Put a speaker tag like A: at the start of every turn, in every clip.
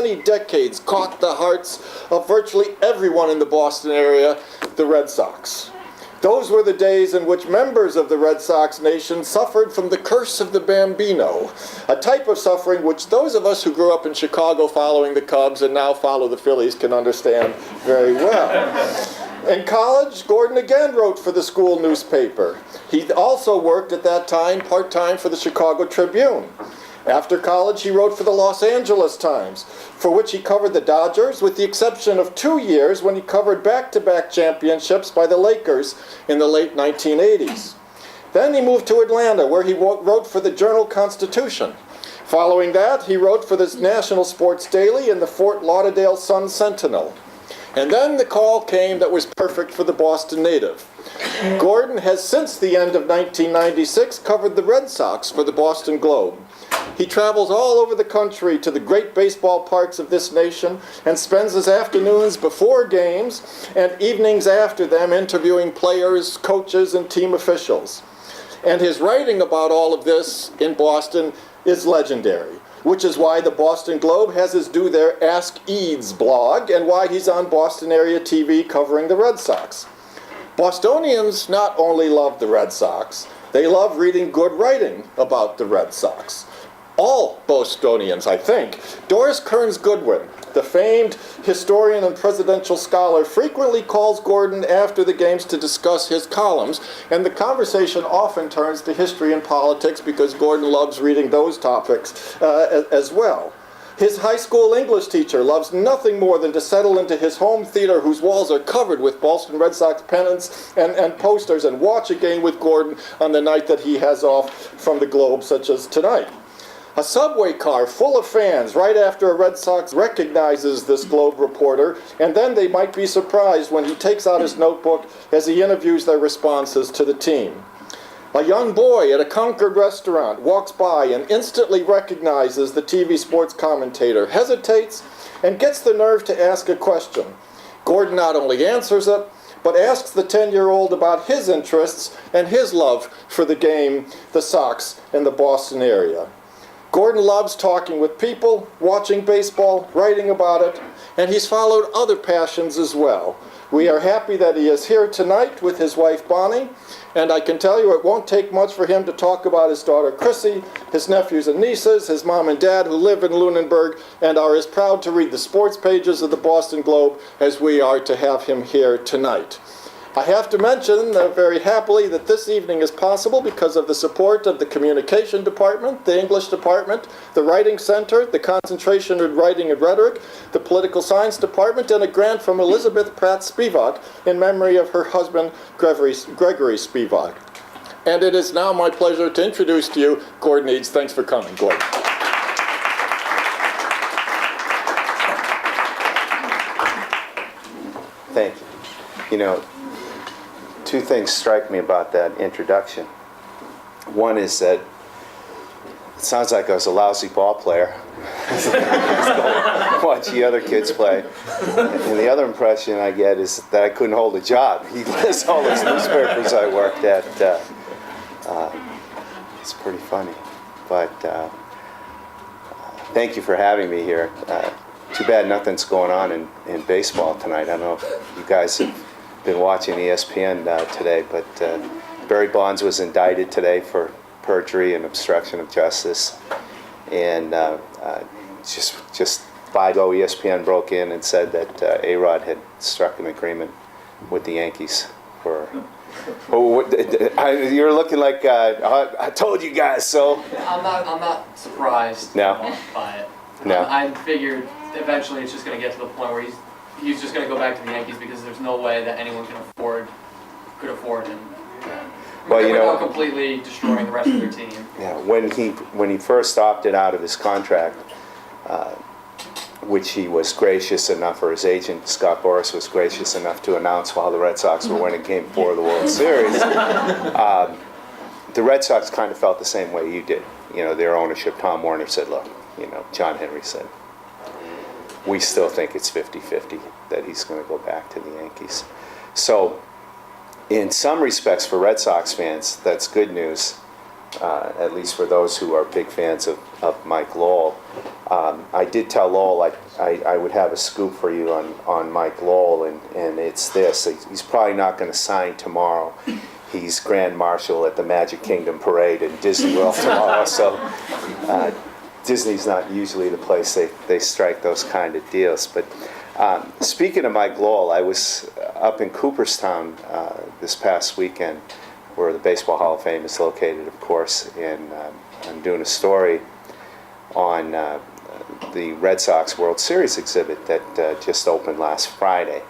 A: many decades caught the hearts of virtually everyone in the Boston area, the Red Sox. Those were the days in which members of the Red Sox nation suffered from the curse of the Bambino, a type of suffering which those of us who grew up in Chicago following the Cubs and now follow the Phillies can understand very well. In college, Gordon again wrote for the school newspaper. He also worked at that time part-time for the Chicago Tribune. After college, he wrote for the Los Angeles Times, for which he covered the Dodgers, with the exception of 2 years when he covered back-to-back championships by the Lakers in the late 1980s. Then he moved to Atlanta, where he wrote for the Journal-Constitution. Following that, he wrote for the National Sports Daily and the Fort Lauderdale Sun-Sentinel. And then the call came that was perfect for the Boston native. Gordon has, since the end of 1996, covered the Red Sox for the Boston Globe. He travels all over the country to the great baseball parks of this nation and spends his afternoons before games and evenings after them interviewing players, coaches, and team officials. And his writing about all of this in Boston is legendary, which is why the Boston Globe has his Do Their Ask Edes blog and why he's on Boston area TV covering the Red Sox. Bostonians not only love the Red Sox, they love reading good writing about the Red Sox. All Bostonians, I think. Doris Kearns Goodwin, the famed historian and presidential scholar, frequently calls Gordon after the games to discuss his columns, and the conversation often turns to history and politics because Gordon loves reading those topics as well. His high school English teacher loves nothing more than to settle into his home theater whose walls are covered with Boston Red Sox pennants and posters and watch a game with Gordon on the night that he has off from the Globe, such as tonight. A subway car full of fans right after a Red Sox recognizes this Globe reporter, and then they might be surprised when he takes out his notebook as he interviews their responses to the team. A young boy at a Concord restaurant walks by and instantly recognizes the TV sports commentator, hesitates, and gets the nerve to ask a question. Gordon not only answers it, but asks the 10-year-old about his interests and his love for the game, the Sox, and the Boston area. Gordon loves talking with people, watching baseball, writing about it, and he's followed other passions as well. We are happy that he is here tonight with his wife Bonnie, and I can tell you it won't take much for him to talk about his daughter Chrissy, his nephews and nieces, his mom and dad who live in Lunenburg and are as proud to read the sports pages of the Boston Globe as we are to have him here tonight. I have to mention very happily that this evening is possible because of the support of the Communication Department, the English Department, the Writing Center, the Concentration in Writing and Rhetoric, the Political Science Department, and a grant from Elizabeth Pratt Spivak in memory of her husband, Gregory Spivak. And it is now my pleasure to introduce to you Gordon Edes. Thanks for coming, Gordon.
B: Thank you. You know, two things strike me about that introduction. One is that it sounds like I was a lousy ball player. Watch the other kids play. And the other impression I get is that I couldn't hold a job. He lists all those newspapers I worked at. It's pretty funny. But thank you for having me here. Too bad nothing's going on in baseball tonight. I don't know if you guys have been watching ESPN today, but Barry Bonds was indicted today for perjury and obstruction of justice, and just FIGO, ESPN broke in and said that A-Rod had struck an agreement with the Yankees for. You're looking like I told you guys so.
C: I'm not surprised.
B: No.
C: By it.
B: No.
C: I figured eventually it's just going to get to the point where he's just going to go back to the Yankees because there's no way that anyone could afford him.
B: Well, you know,
C: without completely destroying the rest of their team.
B: Yeah, when he first opted out of his contract, which he was gracious enough, or his agent Scott Boras was gracious enough to announce while the Red Sox were winning Game 4 of the World Series, the Red Sox kind of felt the same way you did. You know, their ownership, Tom Warner, said, look, you know, John Henry said, we still think it's 50-50 that he's going to go back to the Yankees. So in some respects for Red Sox fans, that's good news. at least for those who are big fans of Mike Lowell. I did tell Lowell I would have a scoop for you on Mike Lowell, and it's this. He's probably not going to sign tomorrow. He's Grand Marshal at the Magic Kingdom Parade in Disney World tomorrow, so Disney's not usually the place they strike those kind of deals. But speaking of Mike Lowell, I was up in Cooperstown this past weekend, where the Baseball Hall of Fame is located, of course, and I'm doing a story on the Red Sox World Series exhibit that just opened last Friday.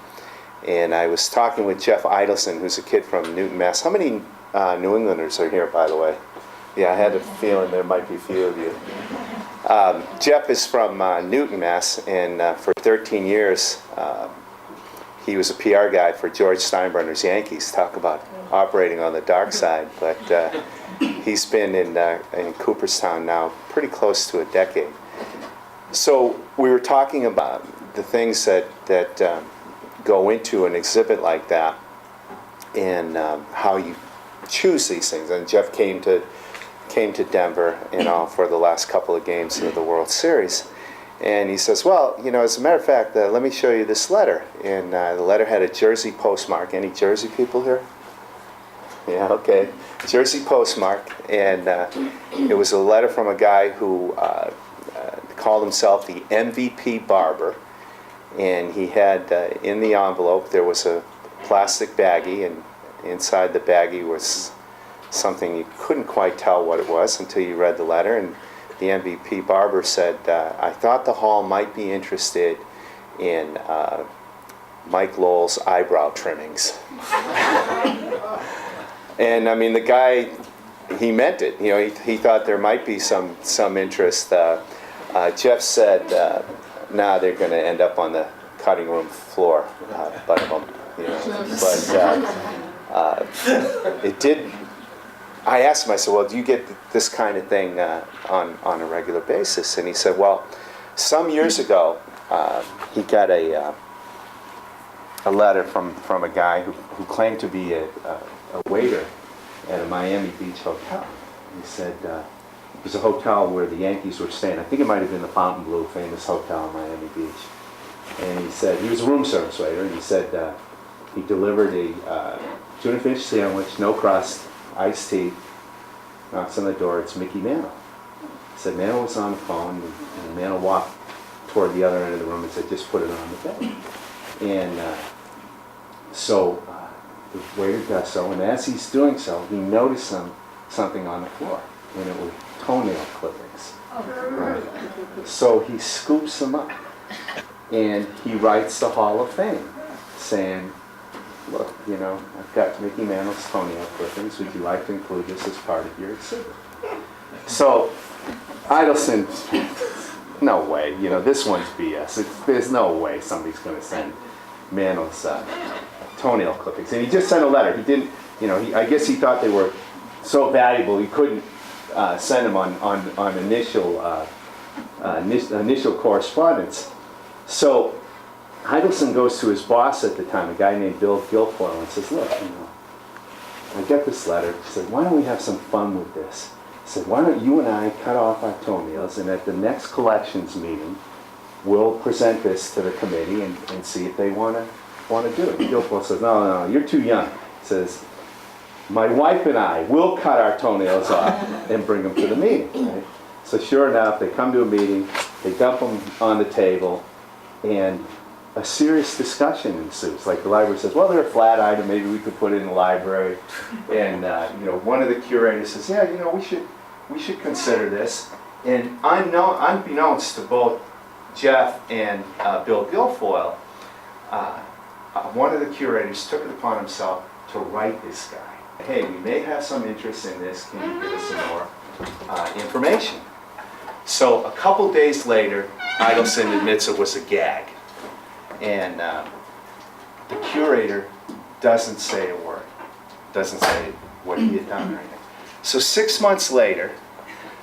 B: And I was talking with Jeff Idelson, who's a kid from Newton, Mass. How many New Englanders are here, by the way? Yeah, I had a feeling there might be a few of you. Jeff is from Newton, Mass, and for 13 years he was a PR guy for George Steinbrenner's Yankees. Talk about operating on the dark side. But he's been in Cooperstown now pretty close to a decade. So we were talking about the things that go into an exhibit like that, and how you choose these things. And Jeff came to Denver, for the last couple of games of the World Series, and he says, well, as a matter of fact, let me show you this letter. And the letter had a Jersey postmark. Any Jersey people here? Yeah, okay. Jersey postmark, and it was a letter from a guy who called himself the MVP Barber. And he had, in the envelope, there was a plastic baggie, and inside the baggie was something you couldn't quite tell what it was until you read the letter. And the MVP Barber said, I thought the Hall might be interested in Mike Lowell's eyebrow trimmings. And I mean, the guy, he meant it. He thought there might be some interest. Jeff said, nah, they're going to end up on the cutting room floor, but it did. I asked him, I said, well, do you get this kind of thing on a regular basis? And he said, well, some years ago, he got a letter from a guy who claimed to be a waiter at a Miami Beach hotel. He said, it was a hotel where the Yankees were staying. I think it might have been the Fontainebleau, famous hotel in Miami Beach. And he said, he was a room service waiter, and he said he delivered a tuna fish sandwich, no crust, iced tea. Knocks on the door, it's Mickey Mantle. He said Mantle was on the phone, and Mantle walked toward the other end of the room and said, just put it on the bed. And so the waiter does so, and as he's doing so, he noticed something on the floor, and it was toenail clippings. Right? So he scoops them up, and he writes the Hall of Fame, saying, look, I've got Mickey Mantle's toenail clippings. Would you like to include this as part of your exhibit? So Idelson, no way. This one's BS. There's no way somebody's going to send Mantle's toenail clippings. And he just sent a letter. He didn't, I guess he thought they were so valuable he couldn't send them on initial correspondence. So Idelson goes to his boss at the time, a guy named Bill Guilfoyle, and says, look, I get this letter. He said, why don't we have some fun with this? He said, why don't you and I cut off our toenails, and at the next collections meeting, we'll present this to the committee and see if they want to do it. Guilfoyle says, no, you're too young. He says, my wife and I will cut our toenails off and bring them to the meeting. Right? So sure enough, they come to a meeting, they dump them on the table, and a serious discussion ensues. Like the library says, well, they're a flat item, maybe we could put it in the library. And one of the curators says, yeah, we should consider this. And unbeknownst to both Jeff and Bill Guilfoyle, one of the curators took it upon himself to write this guy. Hey, we may have some interest in this. Can you give us some more information? So a couple days later, Idelson admits it was a gag. And the curator doesn't say a word, doesn't say what he had done or anything. So 6 months later,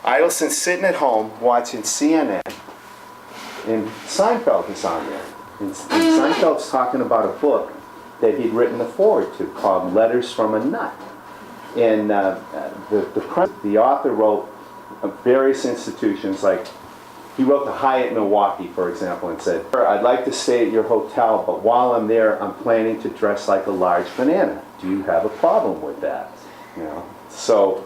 B: Idelson's sitting at home watching CNN, and Seinfeld is on there. And Seinfeld's talking about a book that he'd written a foreword to called Letters from a Nut. And the author wrote of various institutions, like he wrote the Hyatt Milwaukee, for example, and said, "I'd like to stay at your hotel, but while I'm there, I'm planning to dress like a large banana. Do you have a problem with that?" You know, so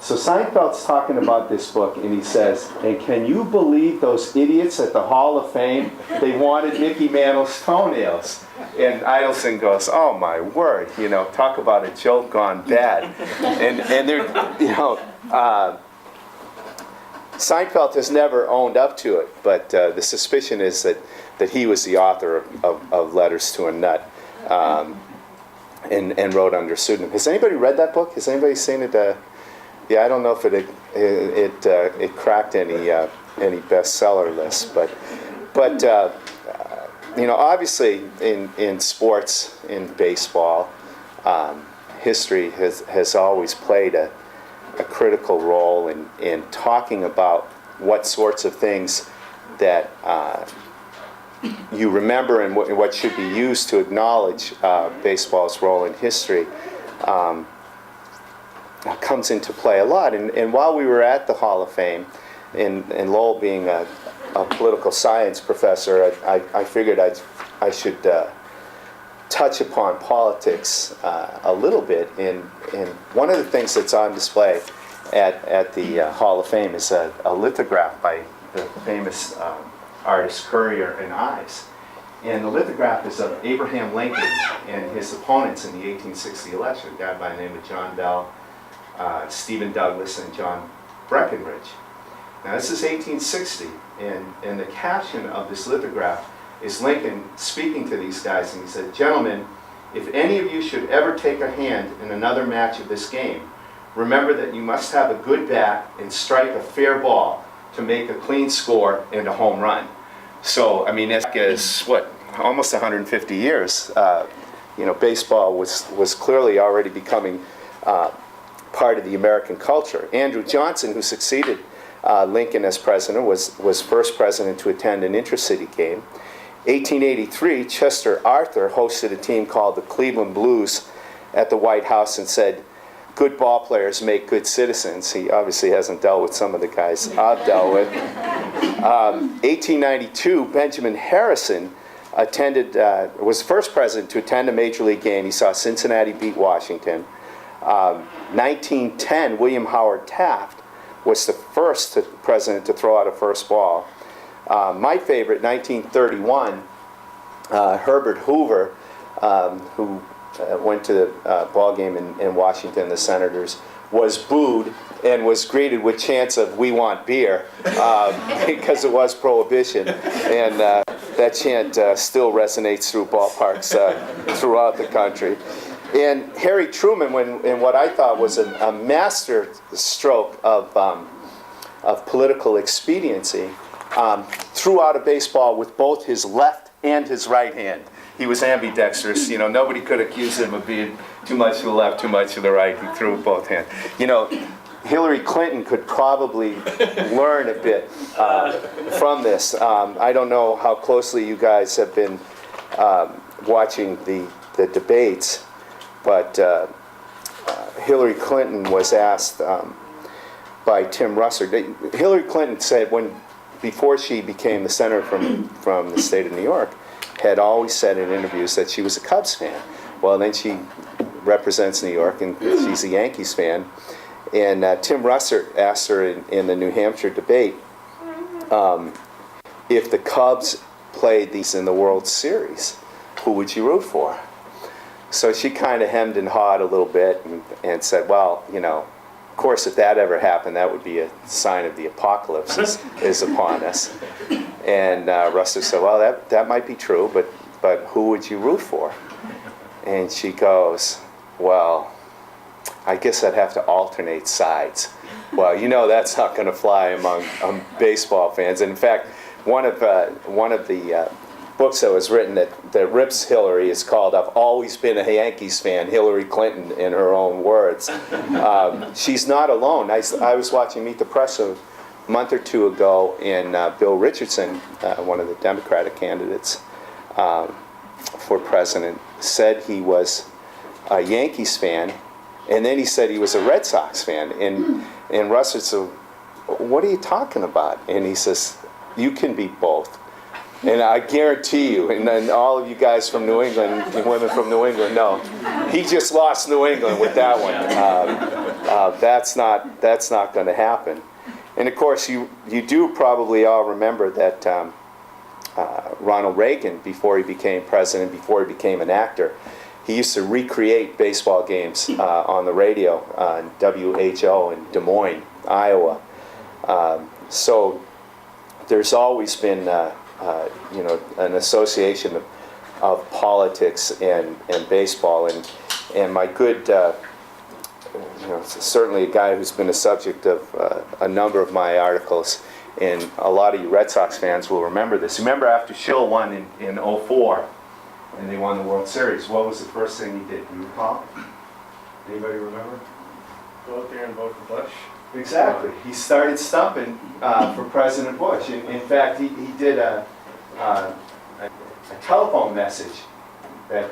B: Seinfeld's talking about this book, and he says, "And can you believe those idiots at the Hall of Fame? They wanted Mickey Mantle's toenails." And Idelson goes, "Oh my word, you know, talk about a joke gone bad." And they're, you know, Seinfeld has never owned up to it, but the suspicion is that he was the author of Letters to a Nut, and wrote under pseudonym. Has anybody read that book? Has anybody seen it? Yeah, I don't know if it cracked any bestseller lists, but you know, obviously in sports, in baseball, history has always played a critical role in talking about what sorts of things that you remember and what should be used to acknowledge baseball's role in history. Comes into play a lot. And while we were at the Hall of Fame, and Lowell being a political science professor, I figured I should touch upon politics a little bit. And one of the things that's on display at the Hall of Fame is a lithograph by the famous artist Currier and Ives. And the lithograph is of Abraham Lincoln and his opponents in the 1860 election, a guy by the name of John Bell, Stephen Douglas, and John Breckinridge. Now this is 1860, and the caption of this lithograph is Lincoln speaking to these guys, and he said, "Gentlemen, if any of you should ever take a hand in another match of this game, remember that you must have a good bat and strike a fair ball to make a clean score and a home run." So, I mean, that is, what, almost 150 years. You know, baseball was clearly already becoming part of the American culture. Andrew Johnson, who succeeded Lincoln as president, was first president to attend an intercity game. 1883, Chester Arthur hosted a team called the Cleveland Blues at the White House and said, "Good ball players make good citizens." He obviously hasn't dealt with some of the guys I've dealt with. 1892, Benjamin Harrison was the first president to attend a major league game. He saw Cincinnati beat Washington. 1910, William Howard Taft was the first president to throw out a first ball. My favorite, 1931, Herbert Hoover, who went to the ball game in Washington, the Senators, was booed and was greeted with chants of "We want beer," because it was Prohibition. And that chant still resonates through ballparks throughout the country. And Harry Truman, in what I thought was a master stroke of political expediency, threw out a baseball with both his left and his right hand. He was ambidextrous. You know, nobody could accuse him of being too much to the left, too much to the right. He threw with both hands. You know, Hillary Clinton could probably learn a bit from this. I don't know how closely you guys have been watching the debates, but Hillary Clinton was asked by Tim Russert. Hillary Clinton said before she became the senator from the state of New York, had always said in interviews that she was a Cubs fan. Well, then she represents New York, and she's a Yankees fan. And Tim Russert asked her in the New Hampshire debate if the Cubs played these in the World Series, who would you root for? So she kind of hemmed and hawed a little bit and said, well, you know, of course, if that ever happened, that would be a sign of the apocalypse is upon us. And Russert said, well, that might be true, but who would you root for? And she goes, well, I guess I'd have to alternate sides. Well, you know that's not going to fly among baseball fans. And in fact, one of the books that was written that rips Hillary is called "I've Always Been a Yankees Fan, Hillary Clinton," in her own words. She's not alone. I was watching Meet the Press a month or two ago, and Bill Richardson, one of the Democratic candidates for president, said he was a Yankees fan And then he said he was a Red Sox fan. And Russ said, so what are you talking about? And he says, you can be both. And I guarantee you, and all of you guys from New England and women from New England know, he just lost New England with that one. That's not going to happen. And of course, you do probably all remember that Ronald Reagan, before he became president, before he became an actor, he used to recreate baseball games on the radio on WHO in Des Moines, Iowa. So there's always been an association of politics and baseball, and my good, certainly a guy who's been a subject of a number of my articles, and a lot of you Red Sox fans will remember this. Remember after Schill won in 04, and they won the World Series, what was the first thing he did? Do you recall? Anybody remember?
D: Go out there and vote for Bush.
B: Exactly. He started stumping for President Bush. In fact, he did a telephone message that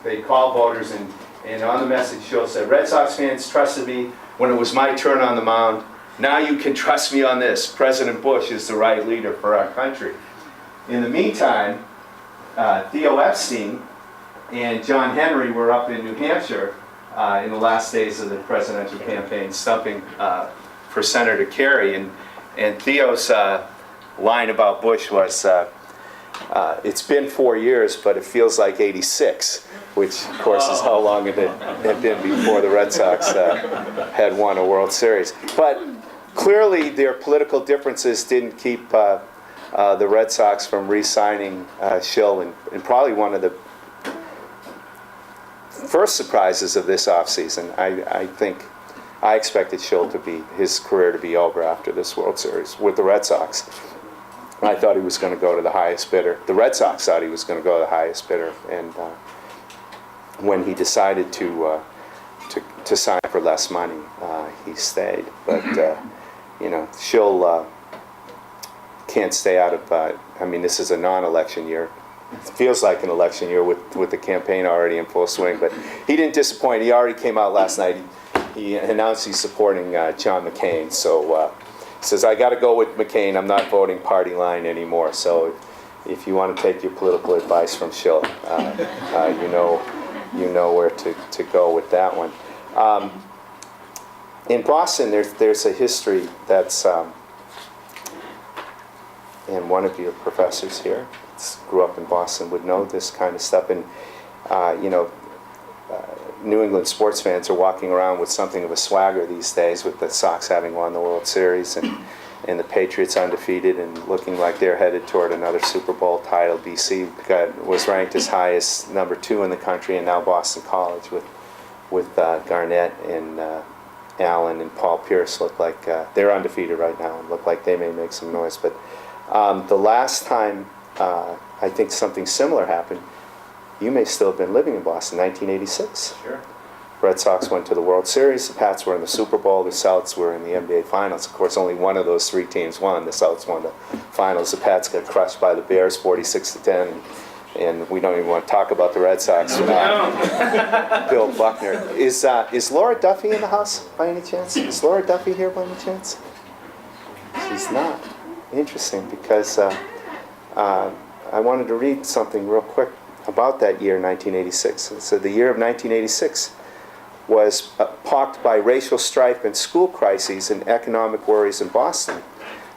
B: they call voters, and on the message Schill said, Red Sox fans trusted me when it was my turn on the mound. Now you can trust me on this. President Bush is the right leader for our country. In the meantime, Theo Epstein and John Henry were up in New Hampshire in the last days of the presidential campaign, stumping for Senator Kerry, and Theo's line about Bush was, it's been 4 years, but it feels like 86, which of course is how long it had been before the Red Sox had won a World Series. But clearly their political differences didn't keep the Red Sox from re-signing Schill, and probably one of the first surprises of this offseason. I think I expected Schill his career to be over after this World Series with the Red Sox. I thought he was going to go to the highest bidder. The Red Sox thought he was going to go to the highest bidder, and when he decided to sign for less money, he stayed. But Schill can't stay out of. This is a non-election year. It feels like an election year with the campaign already in full swing, but he didn't disappoint. He already came out last night. He announced he's supporting John McCain. So he says, I got to go with McCain. I'm not voting party line anymore. So if you want to take your political advice from Schill, you know where to go with that one. In Boston, there's a history that's, and one of your professors here grew up in Boston would know this kind of stuff. And New England sports fans are walking around with something of a swagger these days, with the Sox having won the World Series and the Patriots undefeated and looking like they're headed toward another Super Bowl title. BC was ranked as high as number 2 in the country, and now Boston College with Garnett and Allen and Paul Pierce look like they're undefeated right now and look like they may make some noise. But the last time I think something similar happened, you may still have been living in Boston, 1986.
D: Sure.
B: Red Sox went to the World Series. The Pats were in the Super Bowl. The Celtics were in the NBA Finals. Of course, only one of those 3 teams won. The Celtics won the Finals. The Pats got crushed by the Bears, 46-10. And we don't even want to talk about the Red Sox. Bill Buckner. Is Laura Duffy in the house by any chance? Is Laura Duffy here by any chance? She's not. Interesting, because I wanted to read something real quick about that year, 1986. It said the year of 1986 was pocked by racial strife and school crises and economic worries in Boston.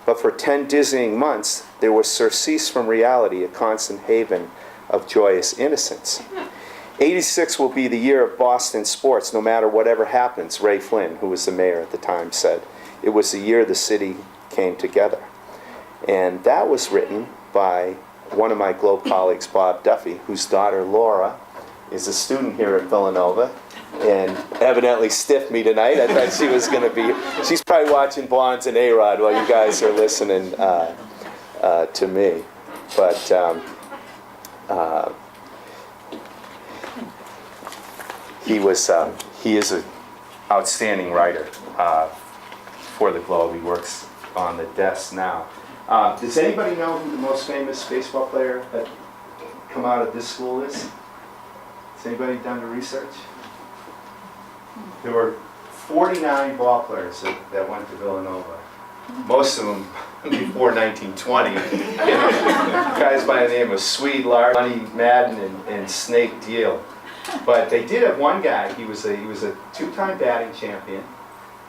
B: But for 10 dizzying months, there was surcease from reality, a constant haven of joyous innocence. 86 will be the year of Boston sports, no matter whatever happens, Ray Flynn, who was the mayor at the time, said. It was the year the city came together. And that was written by one of my Globe colleagues, Bob Duffy, whose daughter Laura is a student here at Villanova and evidently stiffed me tonight. I thought she was going to be, she's probably watching Bonds and A-Rod while you guys are listening to me. But he is an outstanding writer for the Globe. He works on the desk now. Does anybody know who the most famous baseball player that come out of this school is? Has anybody done the research? there were 49 ball players that went to Villanova. Most of them before 1920. Guys by the name of Swede Lark, Johnny Madden, and Snake Deal. But they did have one guy. He was a two-time batting champion,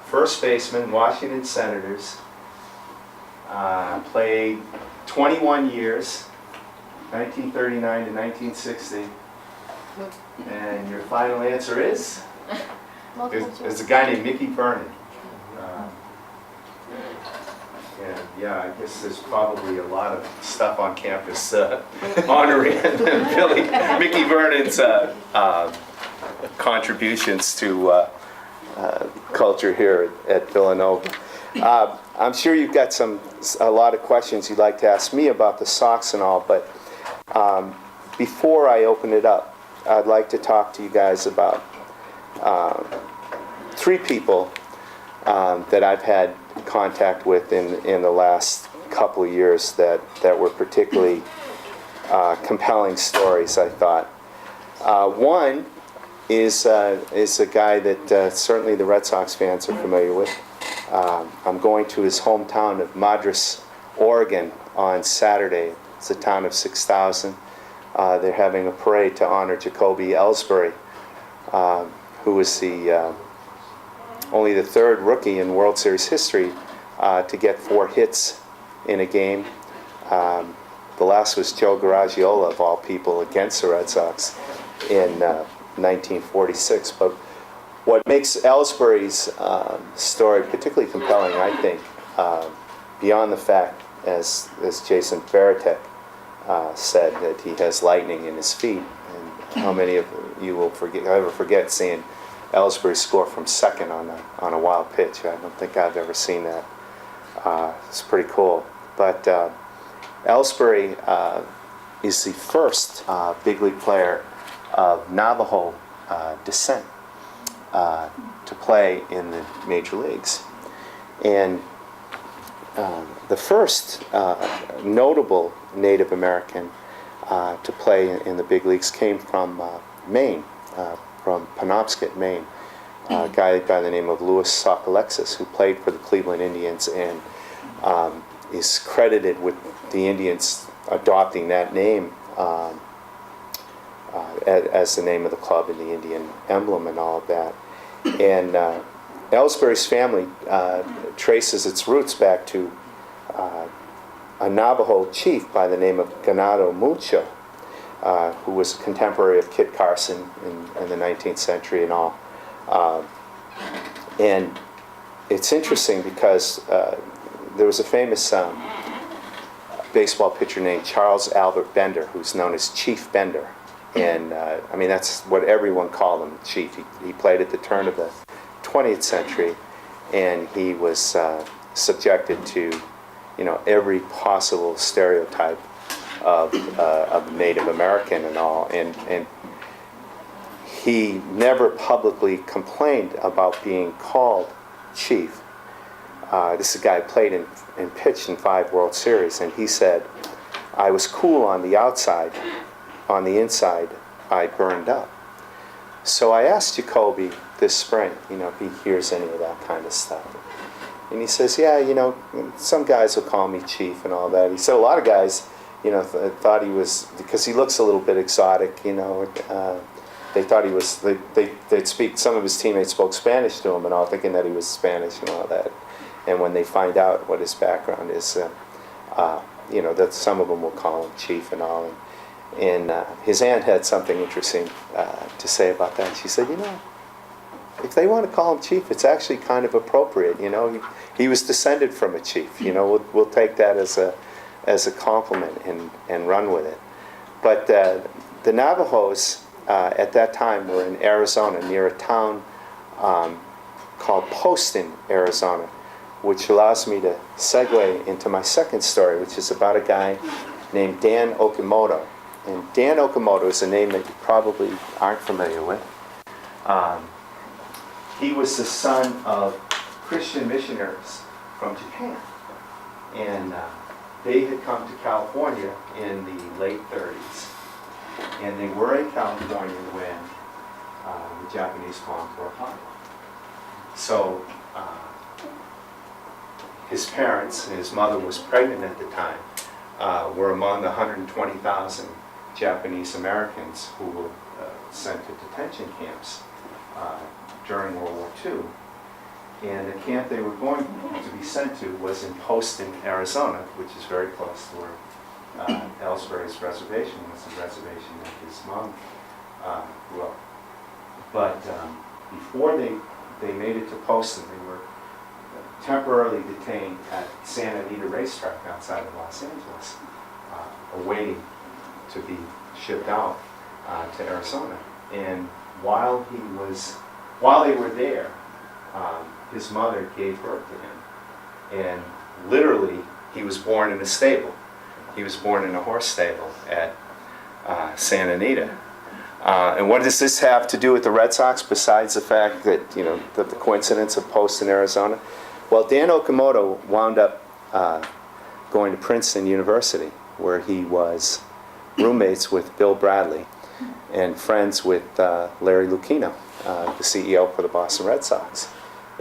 B: first baseman, Washington Senators. Played 21 years, 1939 to 1960. And your final answer is? There's a guy named Mickey Vernon. And yeah, I guess there's probably a lot of stuff on campus honoring Mickey Vernon's contributions to culture here at Villanova. I'm sure you've got a lot of questions you'd like to ask me about the Sox and all, but before I open it up, I'd like to talk to you guys about three people that I've had contact with in the last couple of years that were particularly compelling stories, I thought. One is a guy that certainly the Red Sox fans are familiar with. I'm going to his hometown of Madras, Oregon on Saturday. It's a town of 6,000. They're having a parade to honor Jacoby Ellsbury, who was only the third rookie in World Series history to get 4 hits in a game. The last was Joe Garagiola, of all people, against the Red Sox in 1946. But what makes Ellsbury's story particularly compelling, I think, beyond the fact, as Jason Veritek said, that he has lightning in his feet, and how many of you will ever forget seeing Ellsbury score from second on a wild pitch? I don't think I've ever seen that. It's pretty cool. But Ellsbury is the first big league player of Navajo descent to play in the major leagues. And the first notable Native American to play in the big leagues came from Maine, from Penobscot, Maine, a guy by the name of Louis Sockalexis, who played for the Cleveland Indians and is credited with the Indians adopting that name as the name of the club and the Indian emblem and all of that. And Ellsbury's family traces its roots back to a Navajo chief by the name of Ganado Mucho, who was a contemporary of Kit Carson in the 19th century and all. And it's interesting because there was a famous baseball pitcher named Charles Albert Bender, who's known as Chief Bender. And I mean, that's what everyone called him, Chief. He played at the turn of the 20th century, and he was subjected to, every possible stereotype of Native American and all. And he never publicly complained about being called Chief. This is a guy who played and pitched in 5 World Series, and he said, "I was cool on the outside. On the inside, I burned up." So I asked Jacoby this spring, if he hears any of that kind of stuff. And he says, "Yeah, some guys will call me Chief and all that." He said a lot of guys, thought he was, because he looks a little bit exotic, they thought he was, they'd speak, some of his teammates spoke Spanish to him and all, thinking that he was Spanish and all that. And when they find out what his background is, that some of them will call him Chief and all. And his aunt had something interesting to say about that. She said, if they want to call him Chief, it's actually kind of appropriate. He was descended from a chief. We'll take that as a compliment and run with it. But the Navajos at that time were in Arizona, near a town called Poston, Arizona, which allows me to segue into my second story, which is about a guy named Dan Okamoto. And Dan Okamoto is a name that you probably aren't familiar with. He was the son of Christian missionaries from Japan. And they had come to California in the late 30s. And they were in California when the Japanese bombed Pearl Harbor. So his parents, his mother was pregnant at the time, were among the 120,000 Japanese Americans who were sent to detention camps during World War II. And the camp they were going to be sent to was in Poston, Arizona, which is very close to where Ellsbury's reservation was, the reservation that his mom grew up. But before they made it to Poston, they were temporarily detained at Santa Anita Racetrack outside of Los Angeles, awaiting to be shipped out to Arizona. And while they were there, his mother gave birth to him. And literally, he was born in a stable. He was born in a horse stable at Santa Anita. And what does this have to do with the Red Sox besides the fact that, the coincidence of Poston, Arizona? Well, Dan Okamoto wound up going to Princeton University, where he was roommates with Bill Bradley and friends with Larry Lucchino, the CEO for the Boston Red Sox.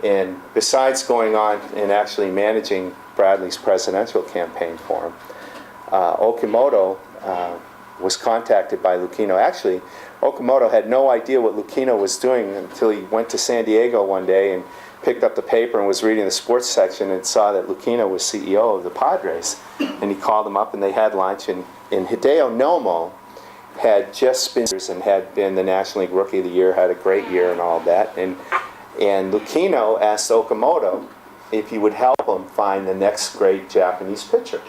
B: And besides going on and actually managing Bradley's presidential campaign for him, Okamoto was contacted by Lucchino. Actually, Okamoto had no idea what Lucchino was doing until he went to San Diego one day and picked up the paper and was reading the sports section and saw that Lucchino was CEO of the Padres. And he called him up and they had lunch. And Hideo Nomo had just been and had been the National League Rookie of the Year, had a great year and all that. And Lucchino asked Okamoto if he would help him find the next great Japanese pitcher.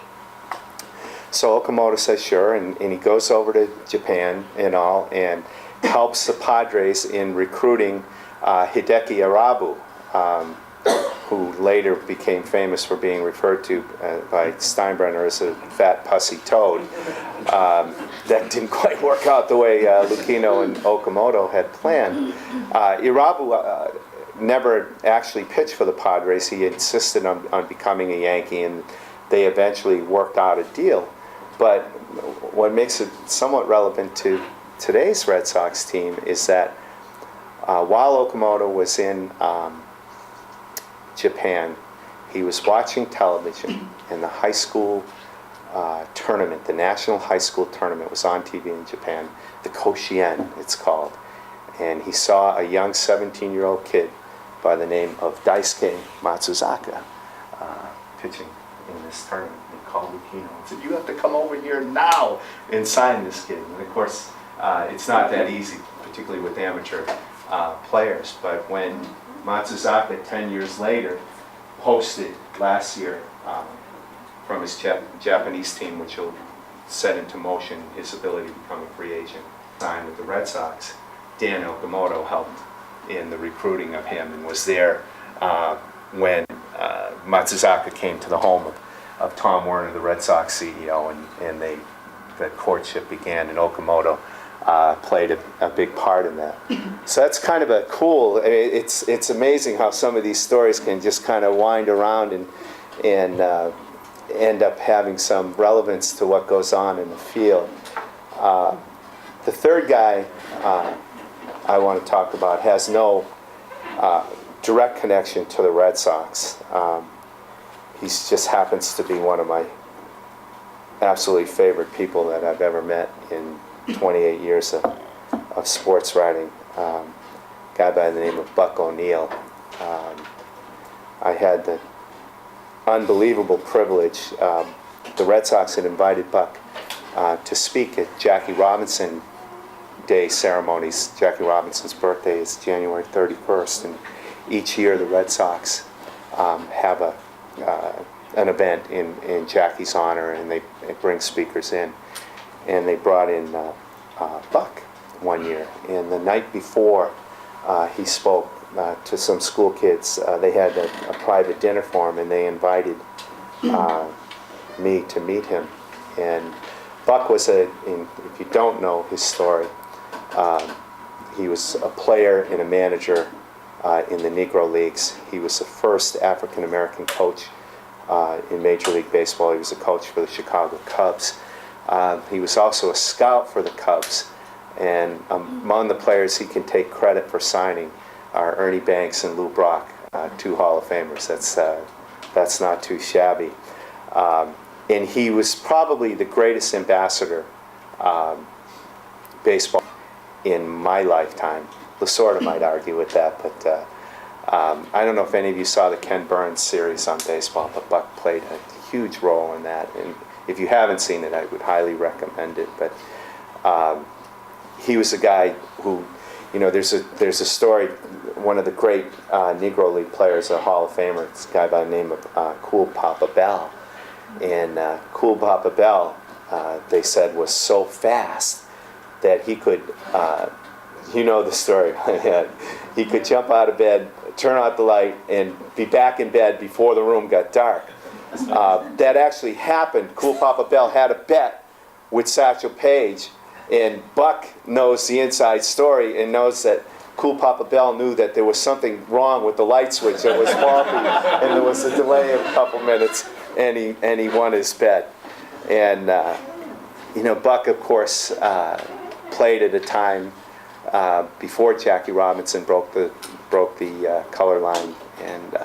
B: So Okamoto says sure, and he goes over to Japan and all, and helps the Padres in recruiting Hideki Arabu, who later became famous for being referred to by Steinbrenner as a fat pussy toad. That didn't quite work out the way Lucchino and Okamoto had planned. Irabu never actually pitched for the Padres. He insisted on becoming a Yankee, and they eventually worked out a deal. But what makes it somewhat relevant to today's Red Sox team is that while Okamoto was in Japan, he was watching television, and the high school tournament, the national high school tournament, was on TV in Japan, the Koshien it's called. And he saw a young 17-year-old kid by the name of Daisuke Matsuzaka pitching in this tournament. They called Lucchino and said, "You have to come over here now and sign this kid." And of course, it's not that easy, particularly with amateur players. But when Matsuzaka, 10 years later, posted last year from his Japanese team, which will set into motion his ability to become a free agent, signed with the Red Sox, Dan Okamoto helped in the recruiting of him and was there when Matsuzaka came to the home of Tom Werner, the Red Sox CEO, and the courtship began, and Okamoto played a big part in that. So that's kind of a cool, it's amazing how some of these stories can just kind of wind around and end up having some relevance to what goes on in the field. The third guy I want to talk about has no direct connection to the Red Sox. He just happens to be one of my absolutely favorite people that I've ever met in 28 years of sports writing. A guy by the name of Buck O'Neill. I had the unbelievable privilege. The Red Sox had invited Buck to speak at Jackie Robinson Day ceremonies. Jackie Robinson's birthday is January 31st, and each year the Red Sox have an event in Jackie's honor, and they bring speakers in. And they brought in Buck one year. And the night before he spoke to some school kids, they had a private dinner for him, and they invited me to meet him. And Buck was if you don't know his story, he was a player and a manager in the Negro Leagues. He was the first African-American coach in Major League Baseball. He was a coach for the Chicago Cubs. He was also a scout for the Cubs. And among the players he can take credit for signing are Ernie Banks and Lou Brock. two Hall of Famers. That's not too shabby. And he was probably the greatest ambassador baseball in my lifetime. Lasorda might argue with that, but I don't know if any of you saw the Ken Burns series on baseball, but Buck played a huge role in that. And if you haven't seen it, I would highly recommend it. But he was a guy who, you know, there's a story. One of the great Negro League players, a Hall of Famer, this guy by the name of Cool Papa Bell. And Cool Papa Bell, they said, was so fast that he could, you know the story, he could jump out of bed, turn out the light, and be back in bed before the room got dark. That actually happened. Cool Papa Bell had a bet with Satchel Paige, and Buck knows the inside story and knows that Cool Papa Bell knew that there was something wrong with the light switch. It was faulty, and there was a delay of a couple minutes, and he won his bet. And you know, Buck, of course, played at a time before Jackie Robinson broke the color line and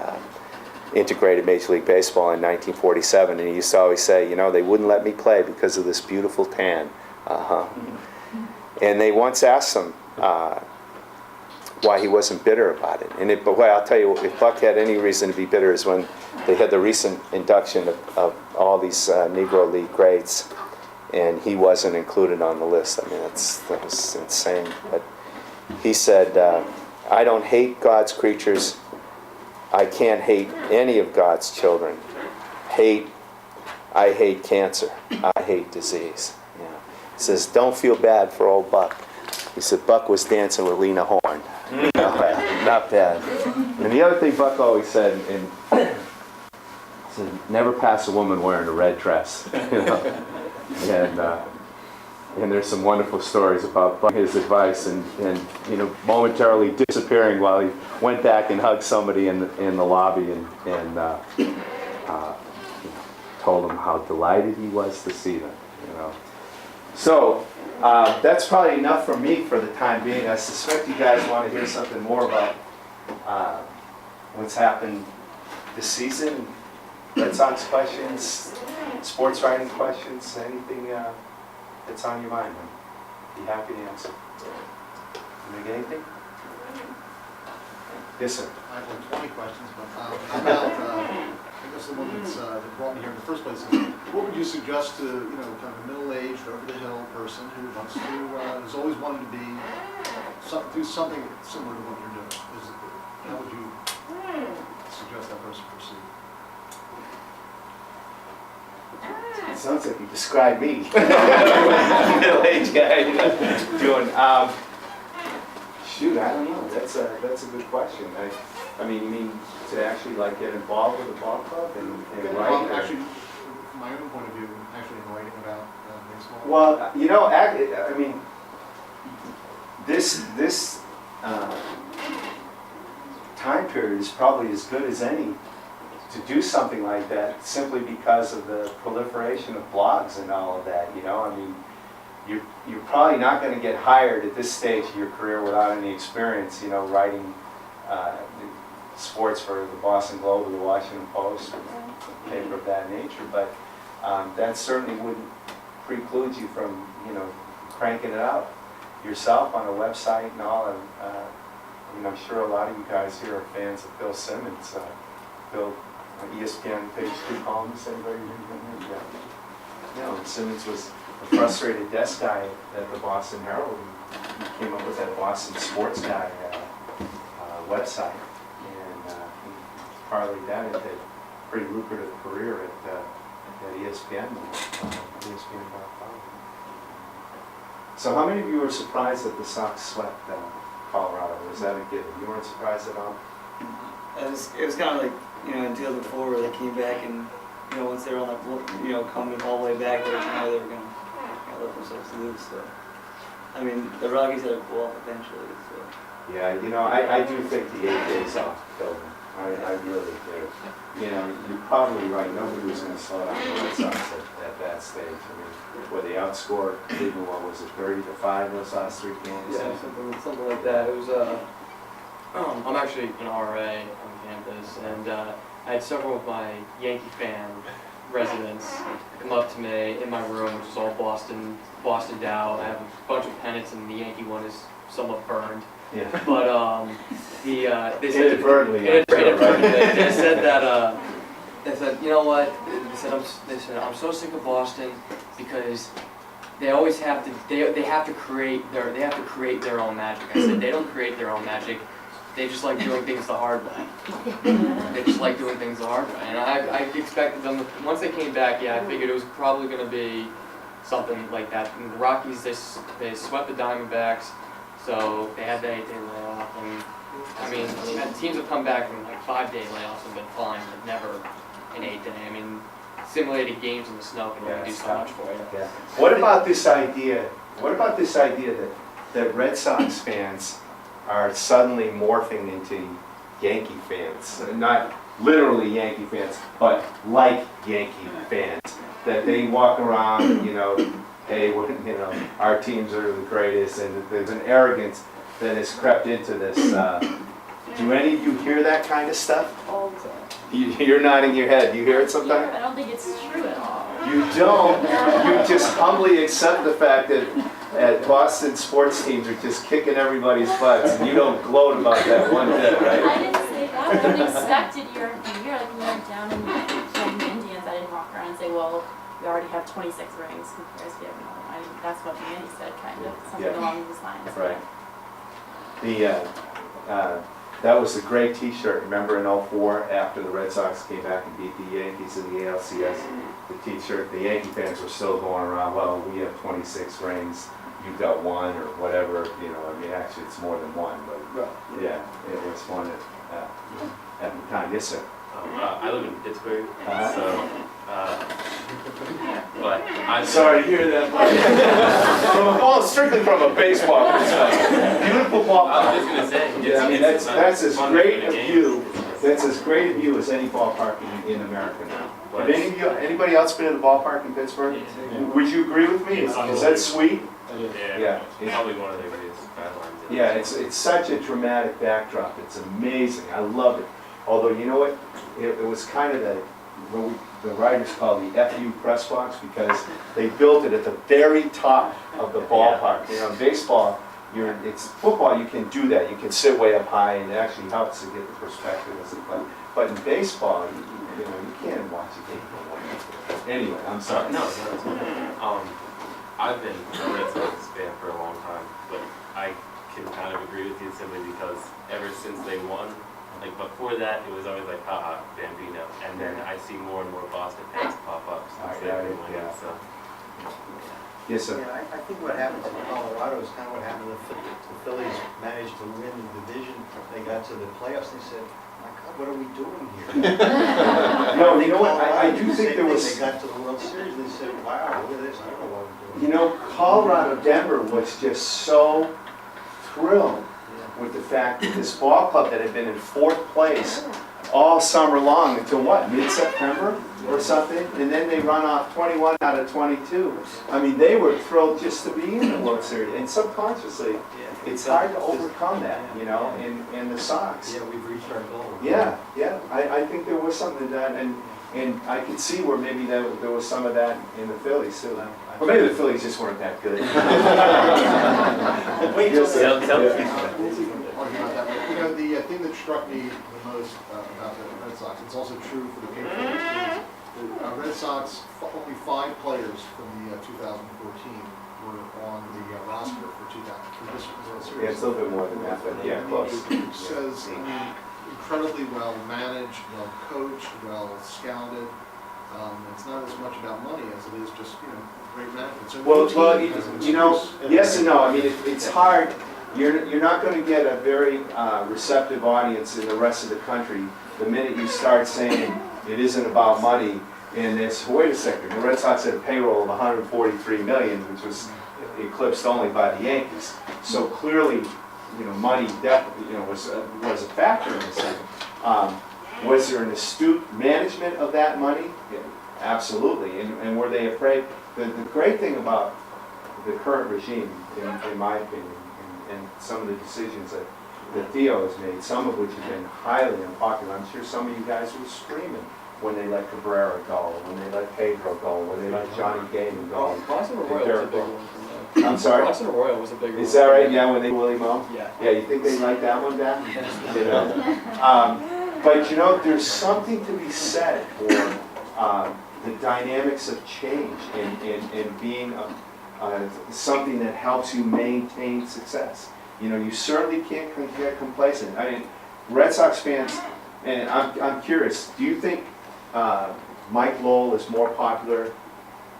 B: integrated Major League Baseball in 1947. And he used to always say, you know, they wouldn't let me play because of this beautiful tan. And they once asked him why he wasn't bitter about it. And but I'll tell you, if Buck had any reason to be bitter, is when they had the recent induction of all these Negro League greats, and he wasn't included on the list. I mean, that was insane. But he said, I don't hate God's creatures. I can't hate any of God's children. I hate cancer. I hate disease. You know. He says, don't feel bad for old Buck. He said, Buck was dancing with Lena Horne. Not bad. And the other thing Buck always said, said, never pass a woman wearing a red dress. You know? And there's some wonderful stories about Buck, his advice, and you know, momentarily disappearing while he went back and hugged somebody in the lobby and you know, told them how delighted he was to see them. You know. So that's probably enough from me for the time being. I suspect you guys want to hear something more about what's happened this season. Red Sox questions, sports writing questions, anything that's on your mind. I'd be happy to answer. Can we get anything? Yes, sir.
E: I have like 20 questions, but how about, I guess the one that brought me here in the first place is, what would you suggest to, you know, kind of a middle-aged, over-the-hill person who wants to, has always wanted to be, do something similar to what you're doing? How would you suggest that person proceed?
B: It sounds like you described me. Middle-aged guy doing. Shoot, I don't know. That's a good question. I mean, you mean to actually like get involved with the ball club and write?
E: Actually, from my own point of view, actually writing about baseball.
B: Well, you know, I mean, this time period is probably as good as any to do something like that, simply because of the proliferation of blogs and all of that. You know, I mean, you're probably not going to get hired at this stage of your career without any experience. You know, writing sports for the Boston Globe or the Washington Post or a paper of that nature. But that certainly wouldn't preclude you from, you know, cranking it out yourself on a website and all. And I mean, I'm sure a lot of you guys here are fans of Bill Simmons. Bill, ESPN page 2 columnist. Anybody read him? Yeah. No, Simmons was a frustrated desk guy at the Boston Herald. He came up with that Boston Sports Guy website, and he parlayed that into a pretty lucrative career at ESPN, ESPN.com. So how many of you were surprised that the Sox swept Colorado? Was that a given? You weren't surprised at all?
F: It was kind of like, you know, in 2004 where they came back and, you know, once they were on that, you know, coming all the way back, they were going to let themselves lose. So, I mean, the Rockies had to pull off eventually. So.
B: Yeah, you know, I do think the 8 days off killed them. I really do. You know, you're probably right. Nobody was going to slow down the Red Sox at that stage. I mean, where they outscored Cleveland, what was it, 30-5 those last 3 games?
F: Yeah, something like that. It was,
C: I'm actually an RA on campus, and I had several of my Yankee fan residents come up to me in my room, which is all Boston Dow. I have a bunch of pennants, and the Yankee one is somewhat burned.
B: Yeah.
C: But they said
B: Inadvertently.
C: they said that they said, you know what? They said I'm so sick of Boston because they always have to they have to create their own magic. I said they don't create their own magic. They just like doing things the hard way. They just like doing things the hard way. And I expected them to, once they came back, yeah, I figured it was probably going to be something like that. And the Rockies, they swept the Diamondbacks, so they had the 8-day layoff. And I mean, teams have come back from like 5-day layoffs and been fine, but never an 8-day. I mean, simulated games in the snow can only do so much for you.
B: Yeah. What about this idea that Red Sox fans are suddenly morphing into Yankee fans? Not literally Yankee fans, but like Yankee fans. That they walk around, hey, our teams are the greatest, and there's an arrogance that has crept into this. Do any of you hear that kind of stuff?
G: All the time.
B: You're nodding your head. You hear it sometimes?
G: Yeah, I don't think it's true at all.
B: You don't. You just humbly accept the fact that Boston sports teams are just kicking everybody's butts, and you don't gloat about that one bit, right?
G: I didn't say that. I would expect it year after year. Like when we went down in the Indians, I didn't walk around and say, well, we already have 26 rings. Who cares if we have another one? I mean, that's what Manny said, kind of. Something
B: Yeah.
G: along those lines.
B: Right. That was a great T-shirt. Remember in '04 after the Red Sox came back and beat the Yankees in the ALCS, the T-shirt, the Yankee fans were still going around, well, we have 26 rings, you've got one or whatever, I mean, actually it's more than one, but yeah, it was one at the time. Yes, sir.
H: I live in Pittsburgh,
B: Uh-huh.
H: so, but I'm
B: Sorry to hear that. Strictly from a baseball perspective. Beautiful ball.
H: I was just gonna say,
B: Yeah, I mean, that's as
H: fun
B: great
H: to
B: a
H: the games.
B: view, that's as great a view as any ballpark in America now. Have anybody else been in the ballpark in Pittsburgh? Would you agree with me? Is that sweet?
H: Yeah,
B: Yeah.
H: it's probably one of the greatest skylines.
B: Yeah, it's such a dramatic backdrop. It's amazing. I love it. Although, you know what? It was kind of what the writers call the FU press box, because they built it at the very top of the ballpark. In baseball, it's football. You can do that. You can sit way up high, and it actually helps to get the perspective as a player. But in baseball, you can't watch a game from one end to the other. Anyway, I'm sorry.
H: No, it's okay. I've been a Red Sox fan for a long time, but I can kind of agree with you simply because ever since they won, like before that, it was always like, haha, Bambino. And then I see more and more Boston fans pop up since they've been winning, so.
B: Yes, sir.
I: Yeah, I think what happens in Colorado is kind of what happened to the Phillies managed to win the division. They got to the playoffs and they said, my God, what are we doing here?
B: No, you know what? I do think there was.
I: They got to the World Series and they said, wow, look at this, I don't know what we're doing.
B: Colorado, Denver was just so thrilled with the fact that this ball club that had been in 4th place all summer long until what, mid-September or something? And then they run off 21 out of 22. I mean, they were thrilled just to be in the World Series. And subconsciously, it's hard to overcome that, in the Sox.
I: Yeah, we've reached our goal.
B: Yeah, I think there was something to that, and I could see where maybe there was some of that in the Phillies too. Or maybe the Phillies just weren't that good.
E: Wait till
H: Tell
E: argue about that. But, the thing that struck me the most about the Red Sox, it's also true for the Patriots, is the Red Sox, only 5 players from the 2014 were on the roster for this World Series.
B: Yeah, it's a little bit more than that, but yeah, close.
E: It says, incredibly well managed, well coached, well scouted. It's not as much about money as it is just, great management. So
B: yes and no. I mean, it's hard. You're not going to get a very receptive audience in the rest of the country the minute you start saying it isn't about money. And it's, wait a second, the Red Sox had a payroll of $143 million, which was eclipsed only by the Yankees. So clearly, money definitely, was a factor in this thing. Was there an astute management of that money? Yeah, absolutely. And were they afraid? The great thing about the current regime, in my opinion, and some of the decisions that that Theo has made, some of which have been highly unpopular. I'm sure some of you guys were screaming when they let Cabrera go, when they let Pedro go, when they let Johnny Gaiman go.
C: Boston Royal was a big one.
B: I'm sorry?
C: Boston Royal was a big one.
B: Is that right? Yeah, when they Willie Mo?
C: Yeah.
B: Yeah, you think they like that one back? You know? But you know, there's something to be said for the dynamics of change and being something that helps you maintain success. You know, you certainly can't get complacent. I mean, Red Sox fans, and I'm curious, do you think Mike Lowell is more popular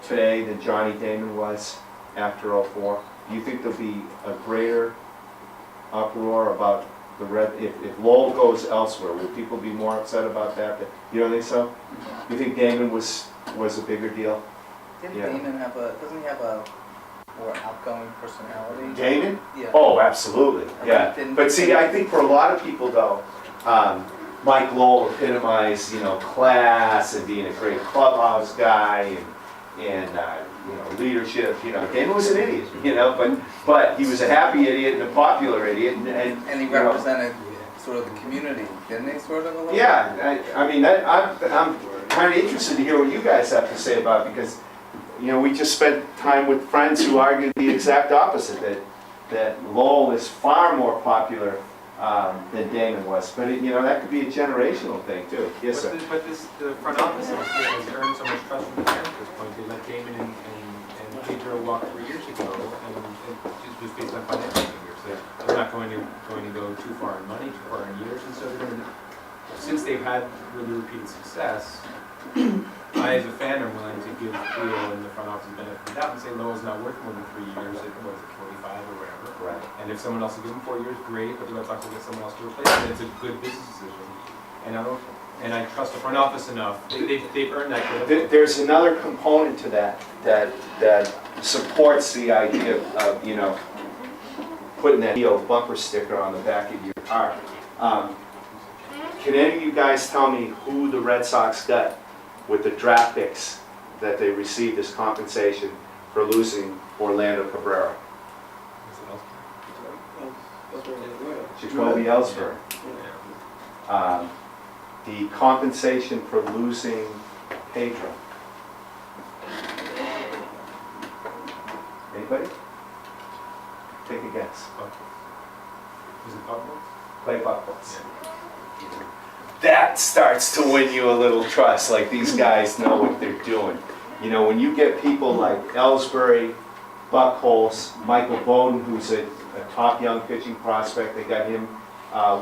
B: today than Johnny Damon was after '04? Do you think there'll be a greater uproar about the Red, if Lowell goes elsewhere, will people be more upset about that? You don't think so? You think Damon was a bigger deal?
J: Didn't
B: Yeah.
J: Damon have a, doesn't he have a more outgoing personality?
B: Damon?
J: Yeah.
B: Oh, absolutely, yeah. But see, I think for a lot of people though, Mike Lowell epitomized, you know, class and being a great clubhouse guy and you know, leadership. You know, Damon was an idiot, you know, but he was a happy idiot and a popular idiot.
J: And he
B: you know,
J: represented sort of the community, didn't he, sort of a little?
B: yeah, I mean, I'm kind of interested to hear what you guys have to say about it, because, you know, we just spent time with friends who argued the exact opposite, that Lowell is far more popular than Damon was. But, you know, that could be a generational thing, too. Yes, sir.
K: But the front office has earned so much trust from the fans at this point. They let Damon and Pedro walk 3 years ago, and it was based on financial figures. They're not going to go too far in money, too far in years, and so they're going to, since they've had really repeated success, I, as a fan, am willing to give Leo and the front office the benefit of the doubt and say Lowell's not worth more than 3 years, it was 45 or whatever.
B: Right.
K: And if someone else will give him 4 years, great, but the Red Sox will get someone else to replace him. It's a good business decision. And I trust the front office enough. They've earned that credit.
B: There's another component to that supports the idea of, you know, putting that Leo bumper sticker on the back of your car. Can any of you guys tell me who the Red Sox got with the draft picks that they received as compensation for losing Orlando Cabrera? Jacoby Ellsbury. The compensation for losing Pedro. Anybody? Take a guess.
K: Was it Buffalo?
B: Clay Buchholz. That starts to win you a little trust, like these guys know what they're doing. You know, when you get people like Ellsbury, Buchholz, Michael Bowden, who's a top young pitching prospect, they got him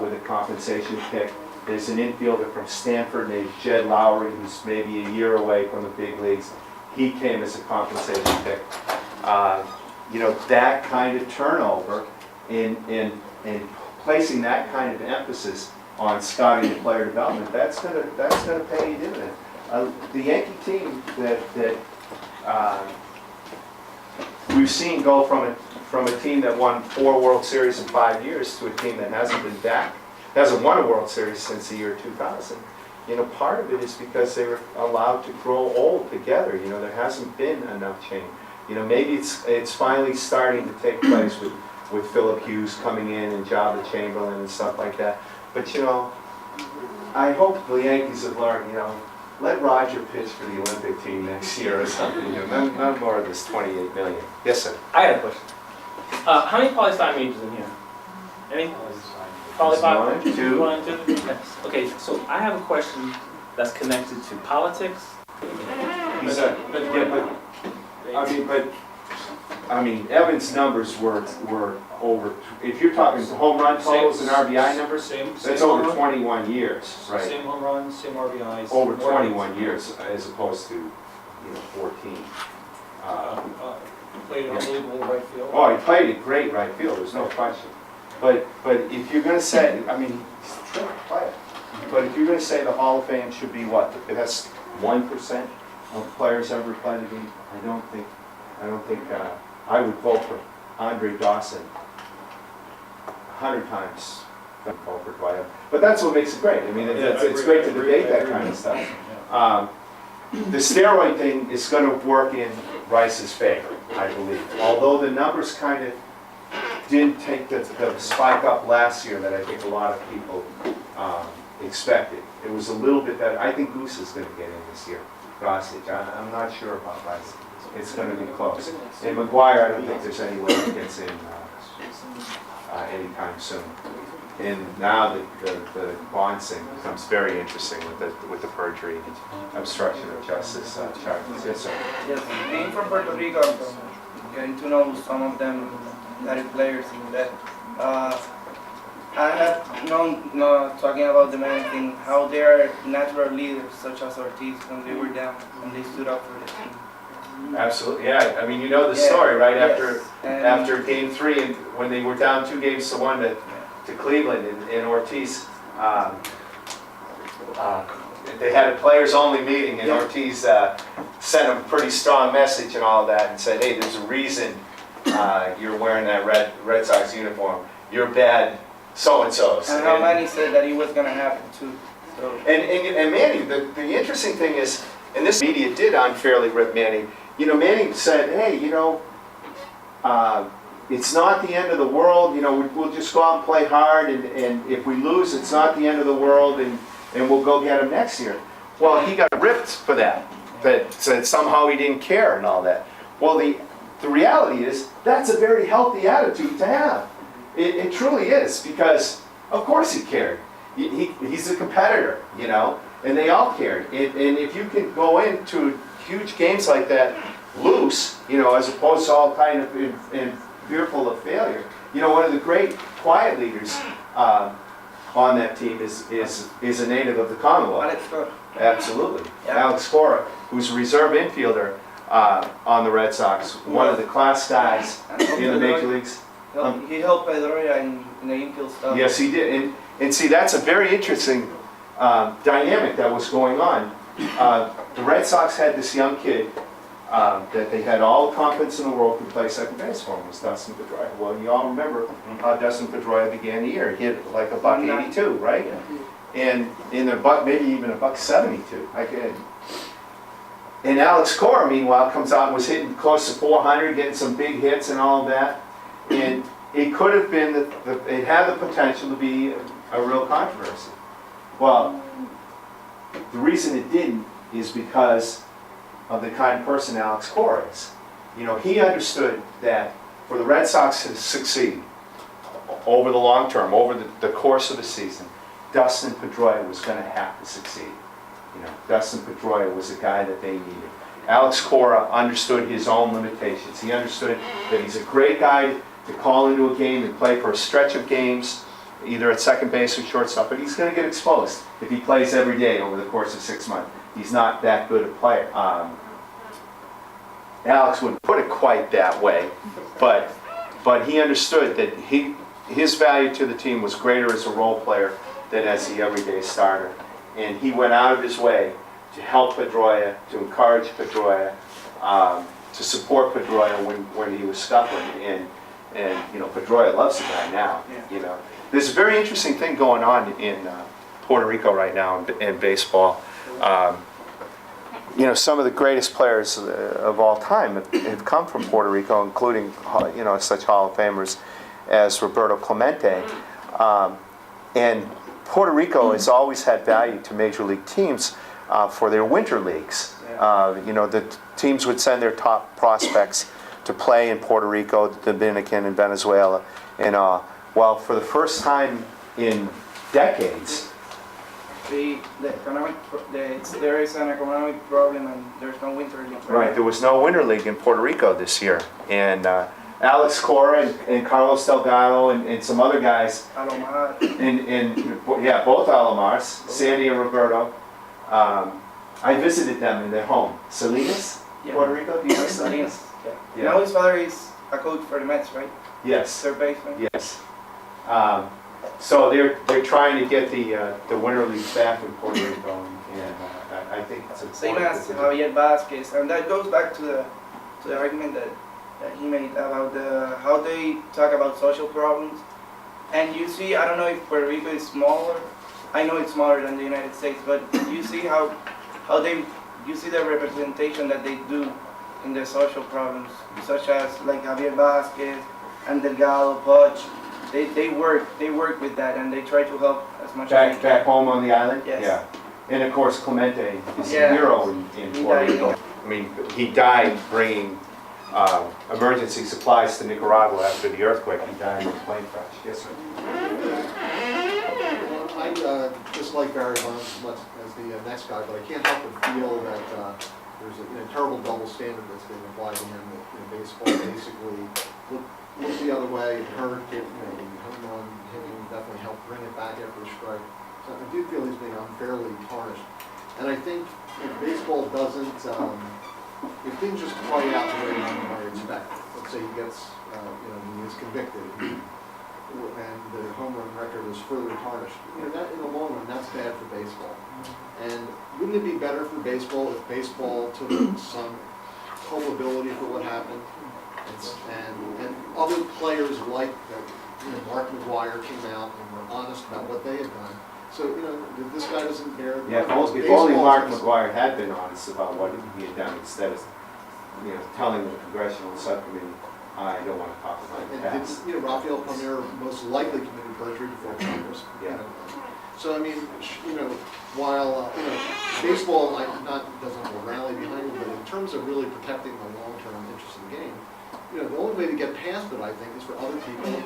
B: with a compensation pick. There's an infielder from Stanford named Jed Lowry, who's maybe a year away from the big leagues. He came as a compensation pick. You know, that kind of turnover and placing that kind of emphasis on scouting and player development, that's gonna pay you dividends. The Yankee team that we've seen go from a team that won 4 World Series in 5 years to a team that hasn't been back, hasn't won a World Series since the year 2000. You know, part of it is because they were allowed to grow old together. You know, there hasn't been enough change. You know, maybe it's finally starting to take place with Philip Hughes coming in and Jabba Chamberlain and stuff like that. But, you know, I hope the Yankees have learned, you know, let Roger pitch for the Olympic team next year or something. You know, none more of this $28 million. Yes, sir.
L: I got a question. How many poli-sci majors in here? Any? Poli-sci?
B: 1, 2.
L: 1, 2. Okay, so I have a question that's connected to politics.
B: I mean, Evan's numbers were over. If you're talking home run totals and RBI numbers, that's over 21 years, right?
K: Same home runs, same RBIs.
B: Over 21 years, as opposed to, you know, 14.
K: Played an unbelievable right field.
B: Oh, he played a great right field. There's no question. But if you're going to say, I mean, he's a terrific player. But if you're going to say the Hall of Fame should be what? The best 1% of players ever played the game? I don't think. I would vote for Andre Dawson 100 times. Than vote for Dwight. But that's what makes it great. I mean, it's great to debate that kind of stuff. The steroid thing is going to work in Rice's favor, I believe. Although the numbers kind of didn't take the spike up last year that I think a lot of people expected. It was a little bit better. I think Goose is going to get in this year. Gossage, I'm not sure about that. It's going to be close. And McGuire, I don't think there's any way he gets in anytime soon. And now the bond thing becomes very interesting with the perjury and obstruction of justice charges. Yes, sir.
M: Yes, being from Puerto Rico, getting to know some of them that are players and that. I have known, talking about the man thing, how they are natural leaders, such as Ortiz, when they were down, and they stood up for the team.
B: Absolutely, yeah. I mean, you know the story, right? After Game 3, and when they were down 2-1 to Cleveland, and Ortiz, they had a players-only meeting, and Ortiz sent a pretty strong message and all that, and said, "Hey, there's a reason you're wearing that Red Sox uniform. You're bad so-and-sos."
M: And how Manny said that it was going to happen too. So.
B: And Manny, the interesting thing is, and this media did unfairly rip Manny. You know, Manny said, "Hey, you know, it's not the end of the world. You know, we'll just go out and play hard, and if we lose, it's not the end of the world, and we'll go get him next year." Well, he got ripped for that. That said somehow he didn't care and all that. Well, the reality is that's a very healthy attitude to have. It truly is, because of course he cared. He's a competitor, you know, and they all cared. And if you can go into huge games like that loose, you know, as opposed to all kind of in fearful of failure. You know, one of the great quiet leaders on that team is a native of the Commonwealth.
M: Alex Cora.
B: Absolutely.
M: Yeah.
B: Alex Cora, who's a reserve infielder on the Red Sox, one of the class guys in the major leagues.
M: He helped Pedroia in the infield stuff.
B: Yes, he did. And see, that's a very interesting dynamic that was going on. The Red Sox had this young kid that they had all the confidence in the world to play second base for him, was Dustin Pedroia. Well, you all remember how Dustin Pedroia began the year. He hit like a $182, right? And in maybe even a $172. And Alex Cora, meanwhile, comes out and was hitting close to 400, getting some big hits and all of that. And it could have been it had the potential to be a real controversy. Well, the reason it didn't is because of the kind of person Alex Cora is. You know, he understood that for the Red Sox to succeed over the long term, over the course of the season, Dustin Pedroia was going to have to succeed. You know, Dustin Pedroia was the guy that they needed. Alex Cora understood his own limitations. He understood that he's a great guy to call into a game and play for a stretch of games, either at second base or shortstop, but he's going to get exposed if he plays every day over the course of 6 months. He's not that good a player. Alex wouldn't put it quite that way, but he understood that his value to the team was greater as a role player than as the everyday starter. And he went out of his way to help Pedroia, to encourage Pedroia, to support Pedroia when he was scuffling. And you know, Pedroia loves the guy now. You know, there's a very interesting thing going on in Puerto Rico right now in baseball. You know, some of the greatest players of all time have come from Puerto Rico, including, you know, such Hall of Famers as Roberto Clemente. And Puerto Rico has always had value to major league teams for their winter leagues. You know, the teams would send their top prospects to play in Puerto Rico, the Dominican, and Venezuela. And well, for the first time in decades,
M: there is an economic problem and there's no winter league.
B: Right, there was no winter league in Puerto Rico this year. And Alex Cora and Carlos Delgado and some other guys,
M: Alomar.
B: and both Alomars, Sandy and Roberto, I visited them in their home. Salinas, Puerto Rico? Do you know Salinas?
M: Yeah. Now his father is a coach for the Mets, right?
B: Yes.
M: Third baseman.
B: Yes. So they're trying to get the winter leagues back in Puerto Rico, and I think it's important.
M: Same as Javier Vasquez, and that goes back to the argument that he made about how they talk about social problems. And you see, I don't know if Puerto Rico is smaller. I know it's smaller than the United States, but you see you see the representation that they do in the social problems, such as like Javier Vasquez, and Delgado, Pudge, they work with that, and they try to help as much as they can.
B: Back home on the island?
M: Yes.
B: Yeah. And of course, Clemente is
M: Yeah.
B: a hero in
M: He
B: Puerto
M: died.
B: Rico. I mean, he died bringing emergency supplies to Nicaragua after the earthquake. He died in a plane crash. Yes, sir.
E: Well, I just like Barry Bonds as much as the next guy, but I can't help but feel that there's a terrible double standard that's being applied to him. That baseball basically looked the other way, it hurt, the home run hitting definitely helped bring it back after a strike. So I do feel he's being unfairly tarnished. And I think if baseball doesn't, if things just play out the way you might expect, let's say he gets, he is convicted, and the home run record is further tarnished, that in the long run, that's bad for baseball. And wouldn't it be better for baseball if baseball took some culpability for what happened? And other players like that, Mark McGwire came out and were honest about what they had done. So, if this guy doesn't bear...
B: Yeah, if only Mark McGwire had been honest about what he had done instead of, telling the congressional subcommittee, I don't want to talk about the past.
E: And Rafael Palmeiro most likely committed perjury before Congress.
B: Yeah.
E: So, I mean, while, baseball doesn't have a rally behind it, but in terms of really protecting the long-term interest of the game, the only way to get past it, I think, is for other people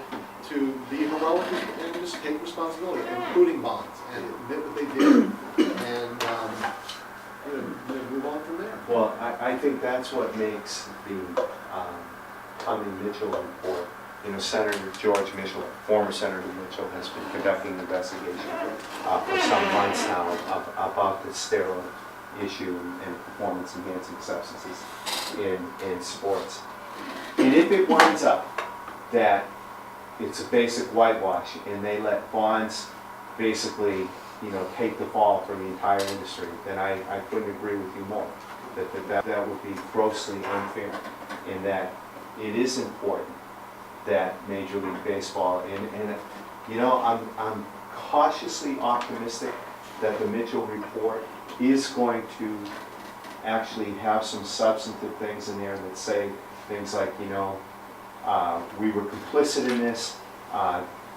E: to be heroic and just take responsibility, including Bonds, and admit what they did, and move on from there.
B: Well, I think that's what makes the Tommy Mitchell report. Senator George Mitchell, former Senator Mitchell, has been conducting an investigation for some months now about the steroid issue and performance-enhancing substances in sports. And if it winds up that it's a basic whitewash and they let Bonds basically, take the fall for the entire industry, then I couldn't agree with you more. That would be grossly unfair, in that it is important that Major League Baseball, and I'm cautiously optimistic that the Mitchell report is going to actually have some substantive things in there that say things like, we were complicit in this,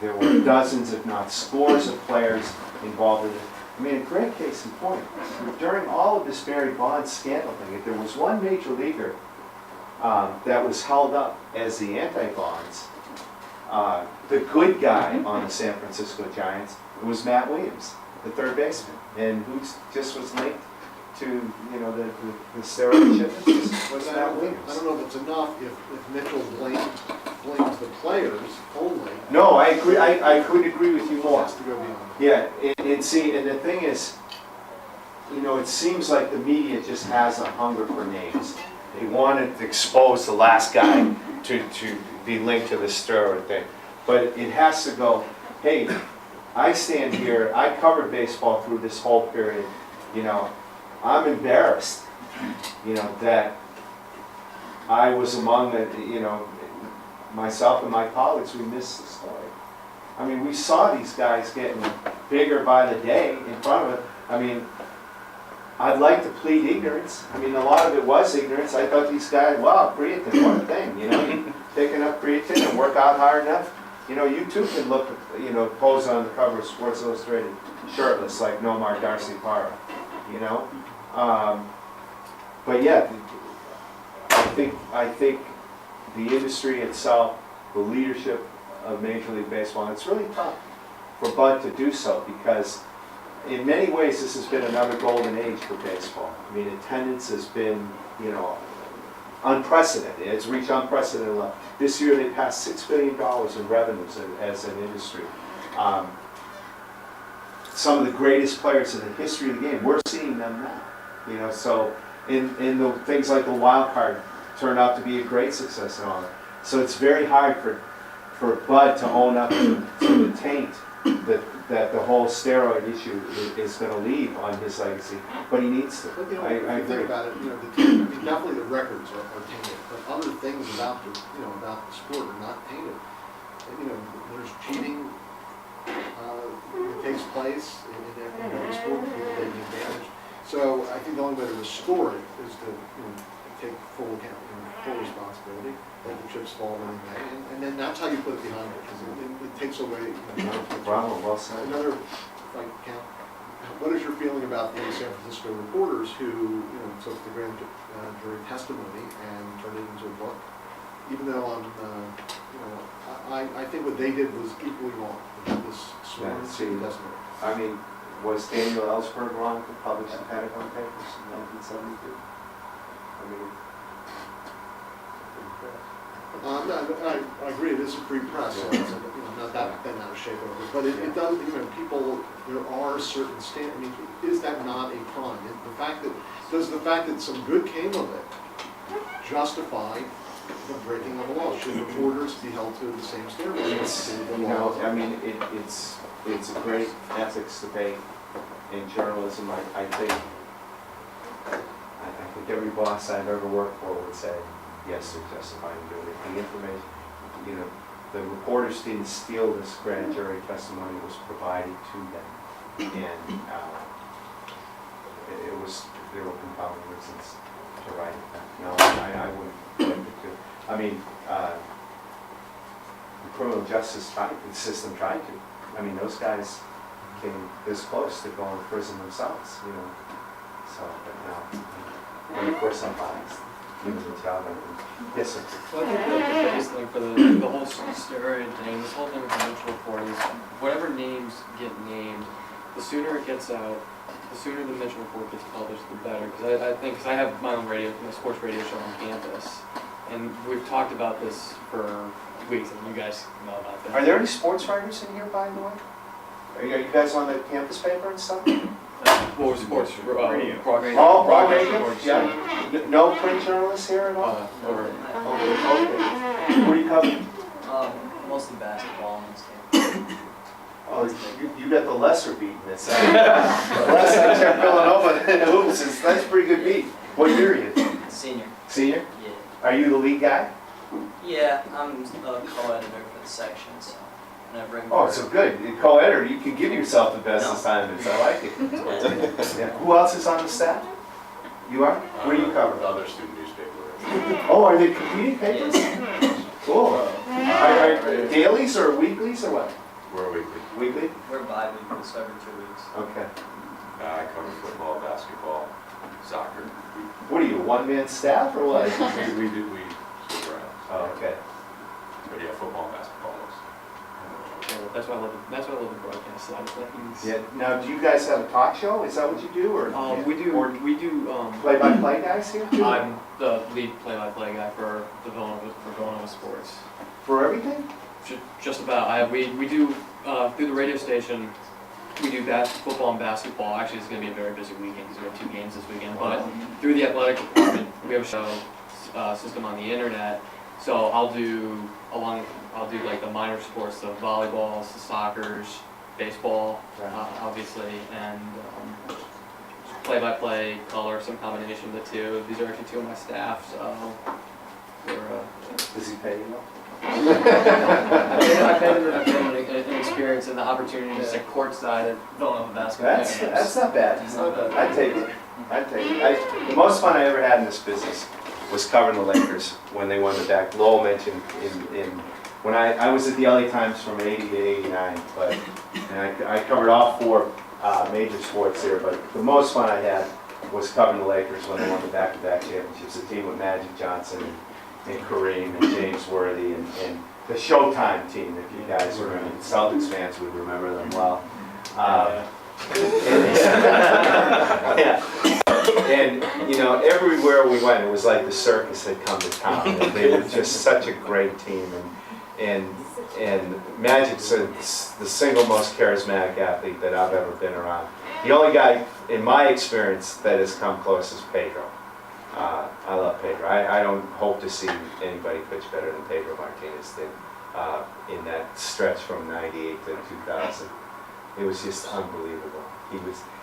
B: there were dozens, if not scores, of players involved in it. I mean, a great case in point. During all of this Barry Bonds scandal thing, if there was one major leaguer that was held up as the anti-Bonds, the good guy on the San Francisco Giants, it was Matt Williams, the third baseman, and who just was linked to the steroid shipments. Was Matt Williams.
E: I don't know if it's enough if Mitchell blames the players only.
B: No, I agree. I could agree with you more.
E: Has to go beyond.
B: Yeah, and the thing is, it seems like the media just has a hunger for names. They wanted to expose the last guy to be linked to the steroid thing. But it has to go, hey, I stand here, I covered baseball through this whole period, I'm embarrassed, that I was among the, myself and my colleagues, we missed the story. I mean, we saw these guys getting bigger by the day in front of it. I mean, I'd like to plead ignorance. I mean, a lot of it was ignorance. I thought these guys, wow, creatine, what a thing, you take enough creatine and work out hard enough. You too can look, pose on the cover of Sports Illustrated shirtless like Nomar Garciparra, But yeah, I think the industry itself, the leadership of Major League Baseball, and it's really tough for Bud to do so because in many ways this has been another golden age for baseball. I mean, attendance has been, unprecedented. It's reached unprecedented level. This year they passed $6 billion in revenues as an industry. Some of the greatest players in the history of the game, we're seeing them now. So in the things like the wild card turned out to be a great success and all that. So it's very hard for Bud to own up to the taint that the whole steroid issue is going to leave on his legacy, but he needs to.
E: But
B: I
E: if you
B: agree.
E: think about it, definitely the records are tainted, but other things about the sport are not tainted. There's cheating that takes place in every sport, people taking advantage. So I think the only way to restore it is to take full account, full responsibility, let the chips fall where they may, and then that's how you put it behind it, because it takes away.
B: Bravo, well said.
E: Another, if I can, what is your feeling about the San Francisco reporters who, took the grand jury testimony and turned it into a book? Even though I think what they did was equally wrong. This sworn testimony.
B: I mean, was Daniel Ellsberg wrong to publish the Pentagon Papers in 1972? I mean,
E: I agree, it is a free press, so it's not that bent out of shape over it. But it does, people, there are certain I mean, is that not a crime? Does the fact that some good came of it justify the breaking of the law? Should reporters be held to the same standard?
B: I mean, it's a great ethics debate in journalism. I think every boss I've ever worked for would say, yes, they're justified in doing it. The information, the reporters didn't steal this grand jury testimony, it was provided to them. And there were compelling reasons to write it down. No, I wouldn't like it to. I mean, the criminal justice system tried to. I mean, those guys came this close to going to prison themselves, So, but no. And of course, I'm biased. Given the job, yes, sir.
C: Well, I think the biggest thing for the whole steroid thing, this whole thing with the Mitchell report is whatever names get named, the sooner it gets out, the sooner the Mitchell report gets published, the better. Because I think, because I have my own my sports radio show on campus, and we've talked about this for weeks, and you guys know about this.
B: Are there any sports writers in here, by the way? Are you guys on the campus paper and stuff?
C: Or sports radio.
B: Radio? Yeah. No print journalists here at all?
C: Okay.
B: What are you covering?
J: Mostly basketball and stuff.
B: Oh, you got the lesser beat in this. The last time Villanova hoops, that's a pretty good beat. What year are you?
J: Senior.
B: Senior?
J: Yeah.
B: Are you the lead guy?
J: Yeah, I'm a co-editor for the section, so whenever I'm
B: Oh, so good. Co-editor, you can give yourself the best assignments. I like it. Yeah. Who else is on the staff? You are? What do you cover?
N: Other student newspaper.
B: Oh, are they competing papers?
J: Yes.
B: Cool. Are dailies or weeklies or what?
N: We're weekly.
B: Weekly?
J: We're bi-weekly, so every 2 weeks.
B: Okay.
N: I cover football, basketball, soccer.
B: What are you, one-man staff or what?
N: We switch around.
B: Oh, okay.
N: But yeah, football and basketball most.
C: That's why I love the broadcast side of things.
B: Yeah. Now, do you guys have a talk show? Is that what you do, or
C: We do.
B: play-by-play guys here too?
C: I'm the lead play-by-play guy for Villanova Sports.
B: For everything?
C: Just about. We do through the radio station. We do football and basketball. Actually, it's going to be a very busy weekend because we have 2 games this weekend. But through the athletic department, we have a show system on the internet. So I'll do like the minor sports, the volleyballs, the soccers, baseball, obviously, and play-by-play, color, some combination of the two. These are actually 2 of my staff, so we're.
B: Does he pay you?
C: I've had an experience and the opportunity to sit courtside at Villanova basketball.
B: That's not bad. I'd take it. The most fun I ever had in this business was covering the Lakers when they won the back. Lowell mentioned when I was at the LA Times from 80 to 89, and I covered all 4 major sports there, but the most fun I had was covering the Lakers when they won the back-to-back championships, a team with Magic Johnson and Kareem and James Worthy and the Showtime team, if you guys remember. Celtics fans would remember them well. And everywhere we went, it was like the circus had come to town. And they were just such a great team, and Magic's the single most charismatic athlete that I've ever been around. The only guy, in my experience, that has come close is Pedro. I love Pedro. I don't hope to see anybody pitch better than Pedro Martinez did in that stretch from '98 to 2000. It was just unbelievable.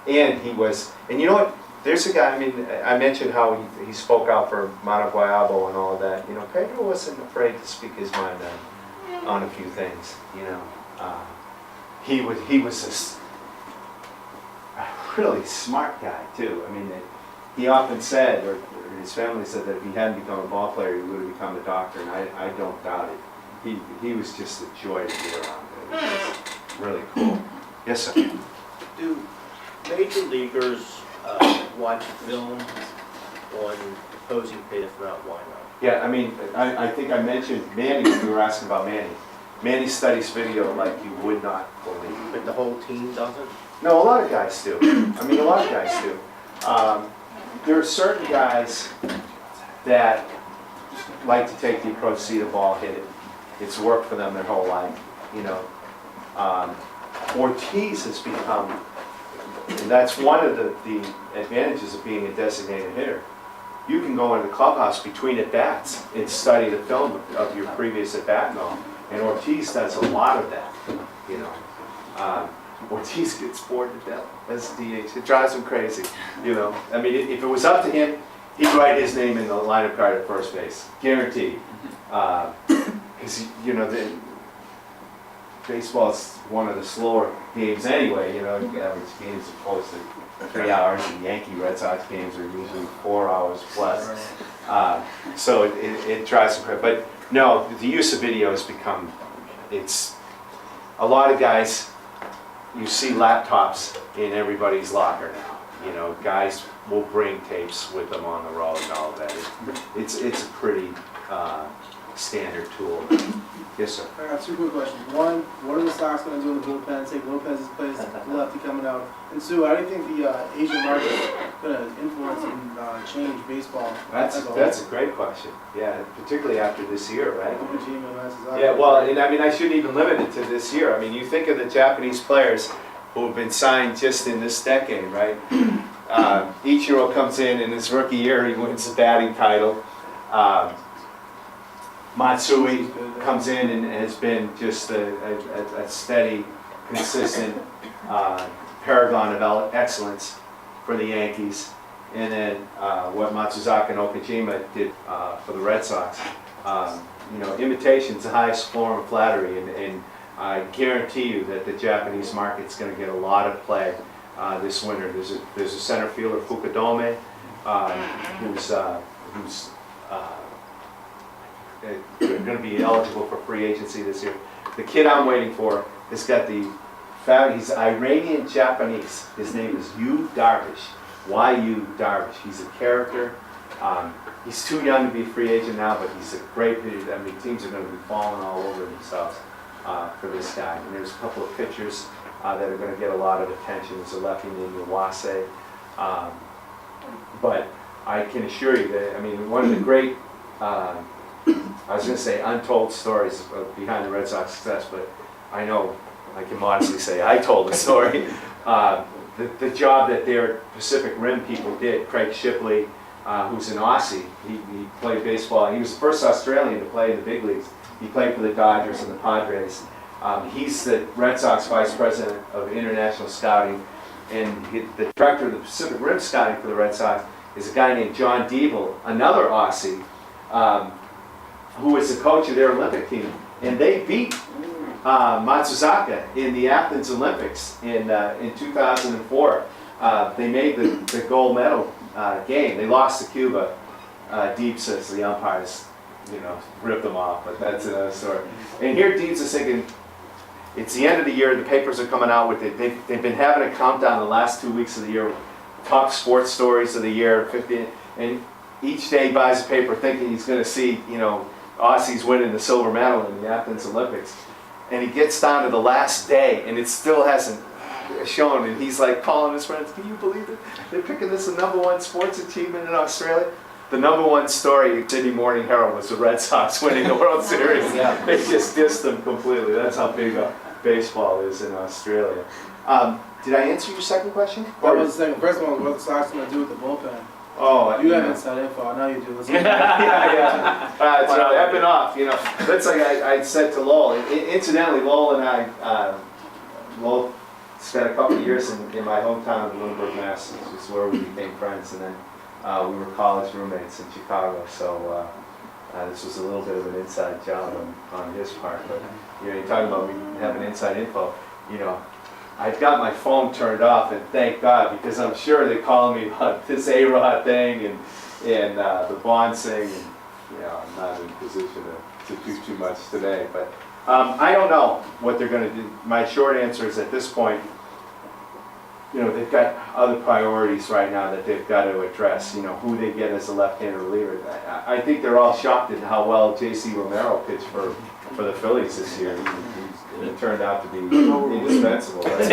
B: And you know what? There's a guy, I mentioned how he spoke out for Mano Guayabo and all of that. Pedro wasn't afraid to speak his mind on a few things, He was a really smart guy, too. He often said, or his family said, that if he hadn't become a ball player, he would have become a doctor, and I don't doubt it. he was just a joy to be around. It was really cool. Yes, sir.
O: Do major leaguers watch film on opposing pitch? If not, why not?
B: Yeah, I mean, I think I mentioned Manny, you were asking about Manny. Manny studies video like you would not believe.
O: But the whole team doesn't?
B: No, a lot of guys do. I mean, a lot of guys do. There are certain guys that like to take the approach, see the ball, hit it. It's worked for them their whole life, you know. Ortiz has become, and that's one of the advantages of being a designated hitter. You can go into the clubhouse between at-bats and study the film of your previous at-bat and all. And Ortiz does a lot of that, you know. Ortiz gets bored to death as a DH. It drives him crazy, you know. I mean, if it was up to him, he'd write his name in the lineup card at first base, guaranteed. Because, you know, baseball's one of the slower games anyway, you know. Average games are close to 3 hours, and Yankee Red Sox games are usually 4 hours plus. So it drives him crazy. But no, the use of video has become, it's, a lot of guys, you see laptops in everybody's locker now. You know, guys will bring tapes with them on the road and all of that. It's a pretty standard tool. Yes, sir.
M: I got two quick questions. One, what are the Sox going to do in the bullpen? Take Lopez's place, lefty coming out. And two, how do you think the Asian market is going to influence and change baseball?
B: That's a great question. Yeah, particularly after this year, right?
M: Yeah,
B: Yeah, well, and I mean, I shouldn't even limit it to this year. I mean, you think of the Japanese players who have been signed just in this decade, right? Ichiro comes in his rookie year, he wins the batting title. Matsui comes in and has been just a steady, consistent paragon of excellence for the Yankees. And then what Matsuzaka and Okajima did for the Red Sox. You know, imitation's the highest form of flattery, and I guarantee you that the Japanese market's going to get a lot of play this winter. There's a center fielder, Fukudome, who's going to be eligible for free agency this year. The kid I'm waiting for has got he's Iranian Japanese. His name is Yu Darvish. Y.U. Darvish. He's a character. He's too young to be a free agent now, but he's a great hitter. I mean, teams are going to be falling all over themselves for this guy. And there's a couple of pitchers that are going to get a lot of attention. There's a lefty named Iwase. But I can assure you that, I mean, one of the great, I was going to say untold stories behind the Red Sox success, but I know I can modestly say I told the story. The job that their Pacific Rim people did, Craig Shipley, who's an Aussie, he played baseball. He was the first Australian to play in the big leagues. He played for the Dodgers and the Padres. He's the Red Sox Vice President of International Scouting, and the director of the Pacific Rim Scouting for the Red Sox is a guy named John Deeble, another Aussie, who was the coach of their Olympic team. And they beat Matsuzaka in the Athens Olympics in 2004. They made the gold medal game. They lost to Cuba. Deep says the umpires, you know, ripped them off, but that's another story. And here Deeds is thinking, it's the end of the year, the papers are coming out with it. They've been having a countdown the last 2 weeks of the year, top sports stories of the year, 50, and each day he buys a paper thinking he's going to see, you know, Aussies winning the silver medal in the Athens Olympics. And he gets down to the last day, and it still hasn't shown, and he's like calling his friends, can you believe it? They're picking this the #1 sports achievement in Australia. The #1 story, Sydney Morning Herald, was the Red Sox winning the World Series. They just dissed them completely. That's how big baseball is in Australia. Did I answer your second question?
M: That was the second. First one was what the Sox going to do with the bullpen.
B: Oh,
M: you have inside info. I know you do.
B: yeah. I've been off, you know. That's like I said to Lowell. Incidentally, Lowell and I, Lowell spent a couple of years in my hometown of Lunenburg, Mass, which is where we became friends, and then we were college roommates in Chicago. So this was a little bit of an inside job on his part. But you know, you're talking about me having inside info. You know, I've got my phone turned off, and thank God, because I'm sure they're calling me about this A-Rod thing and the Bonds thing, and you know, I'm not in a position to to do too much today, but I don't know what they're going to do. My short answer is at this point, you know, they've got other priorities right now that they've got to address. You know, who they get as a left-handed reliever. I think they're all shocked at how well J.C. Romero pitched for the Phillies this year. He turned out to be indispensable. Right? What's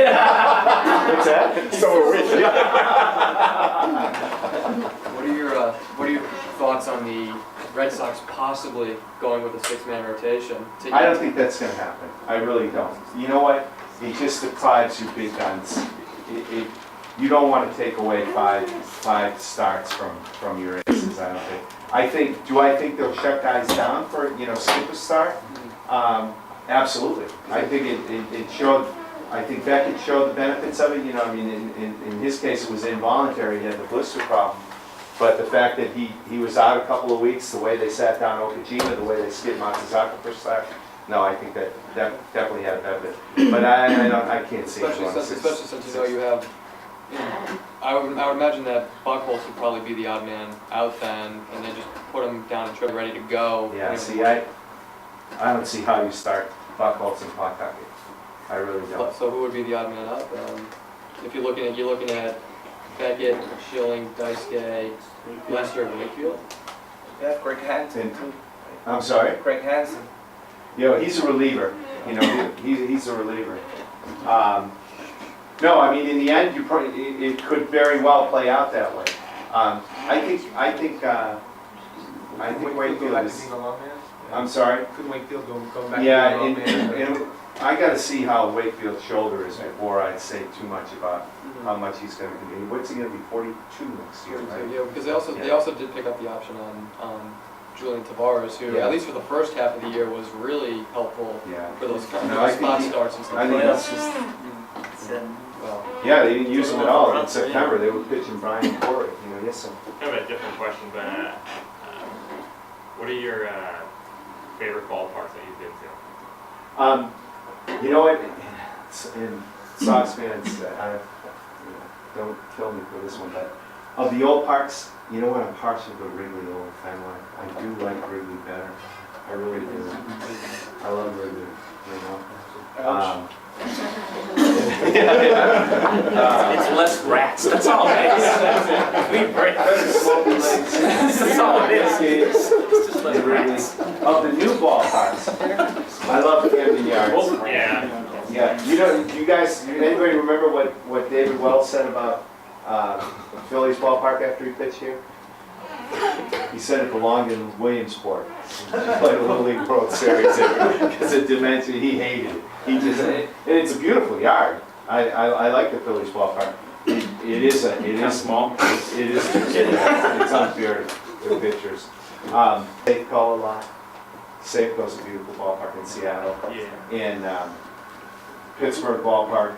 B: that? So are we.
C: What are your thoughts on the Red Sox possibly going with a 6-man rotation?
B: I don't think that's going to happen. I really don't. You know what? It just deprives you big guns. You don't want to take away five starts from your aces. I think. Do I think they'll shut guys down for, you know, skip a start? Absolutely. I think it showed. I think Beckett showed the benefits of it. You know, I mean, in his case, it was involuntary. He had the blister problem. But the fact that he was out a couple of weeks, the way they sat down Okajima, the way they skipped Matsuzaka for start, no, I think that definitely had a benefit. But I can't see it.
C: Especially since you know you have. You know, I would imagine that Buchholz would probably be the odd man out then, and then just put him down and ready to go.
B: Yeah. See, I don't see how you start Buchholz and Pawtucket. I really don't.
C: So who would be the odd man out then? If you're looking at Beckett, Schilling, Daisuke, Lester, and Wakefield.
M: Yeah, Greg Hansen.
B: I'm sorry?
M: Greg Hansen.
B: You know, he's a reliever. You know, he's a reliever. No, I mean, in the end, it could very well play out that way. I think Wakefield is. I'm sorry.
K: Couldn't Wakefield go back?
B: Yeah, and I got to see how Wakefield's shoulder is before I'd say too much about how much he's going to be. What's he going to be? 42 next year, right?
C: Yeah, because they also did pick up the option on Julian Tavares, who at least for the first half of the year was really helpful for those spot starts and stuff.
B: I think that's just. Yeah, they didn't use him at all in September. They were pitching Brian Corey. You know, yes, sir.
H: Kind of a different question, but what are your favorite ballparks that you've been to?
B: You know what? And Sox fans, don't kill me for this one, but of the old parks, you know what? I'm partial to Wrigley over Fenway. I do like Wrigley better. I really do. I love Wrigley. You know.
L: It's less rats, that's all it is. We break. That's all it is. It's just less rats.
B: Of the new ballparks, I love Camden Yards.
H: Yeah.
B: Yeah. You know, you guys, anybody remember what David Wells said about Phillies ballpark after he pitched here? He said it belonged in Williamsport. He played a Little League World Series because of dimension. He hated it. He just, and it's a beautiful yard. I like the Phillies ballpark. It is small. It is. It's unfair to pitchers. Safeco a lot. Safeco's a beautiful ballpark in Seattle.
H: Yeah.
B: And Pittsburgh ballpark,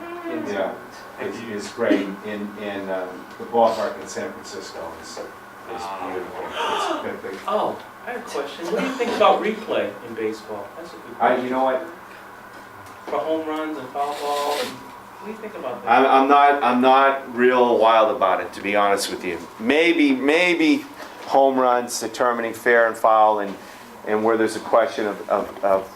B: is great. And the ballpark in San Francisco is beautiful. It's perfect.
L: Oh, I have a question. What do you think about replay in baseball? That's a good question.
B: You know what?
L: For home runs and foul ball, and what do you think about that?
B: I'm not real wild about it, to be honest with you. Maybe home runs determining fair and foul, and where there's a question of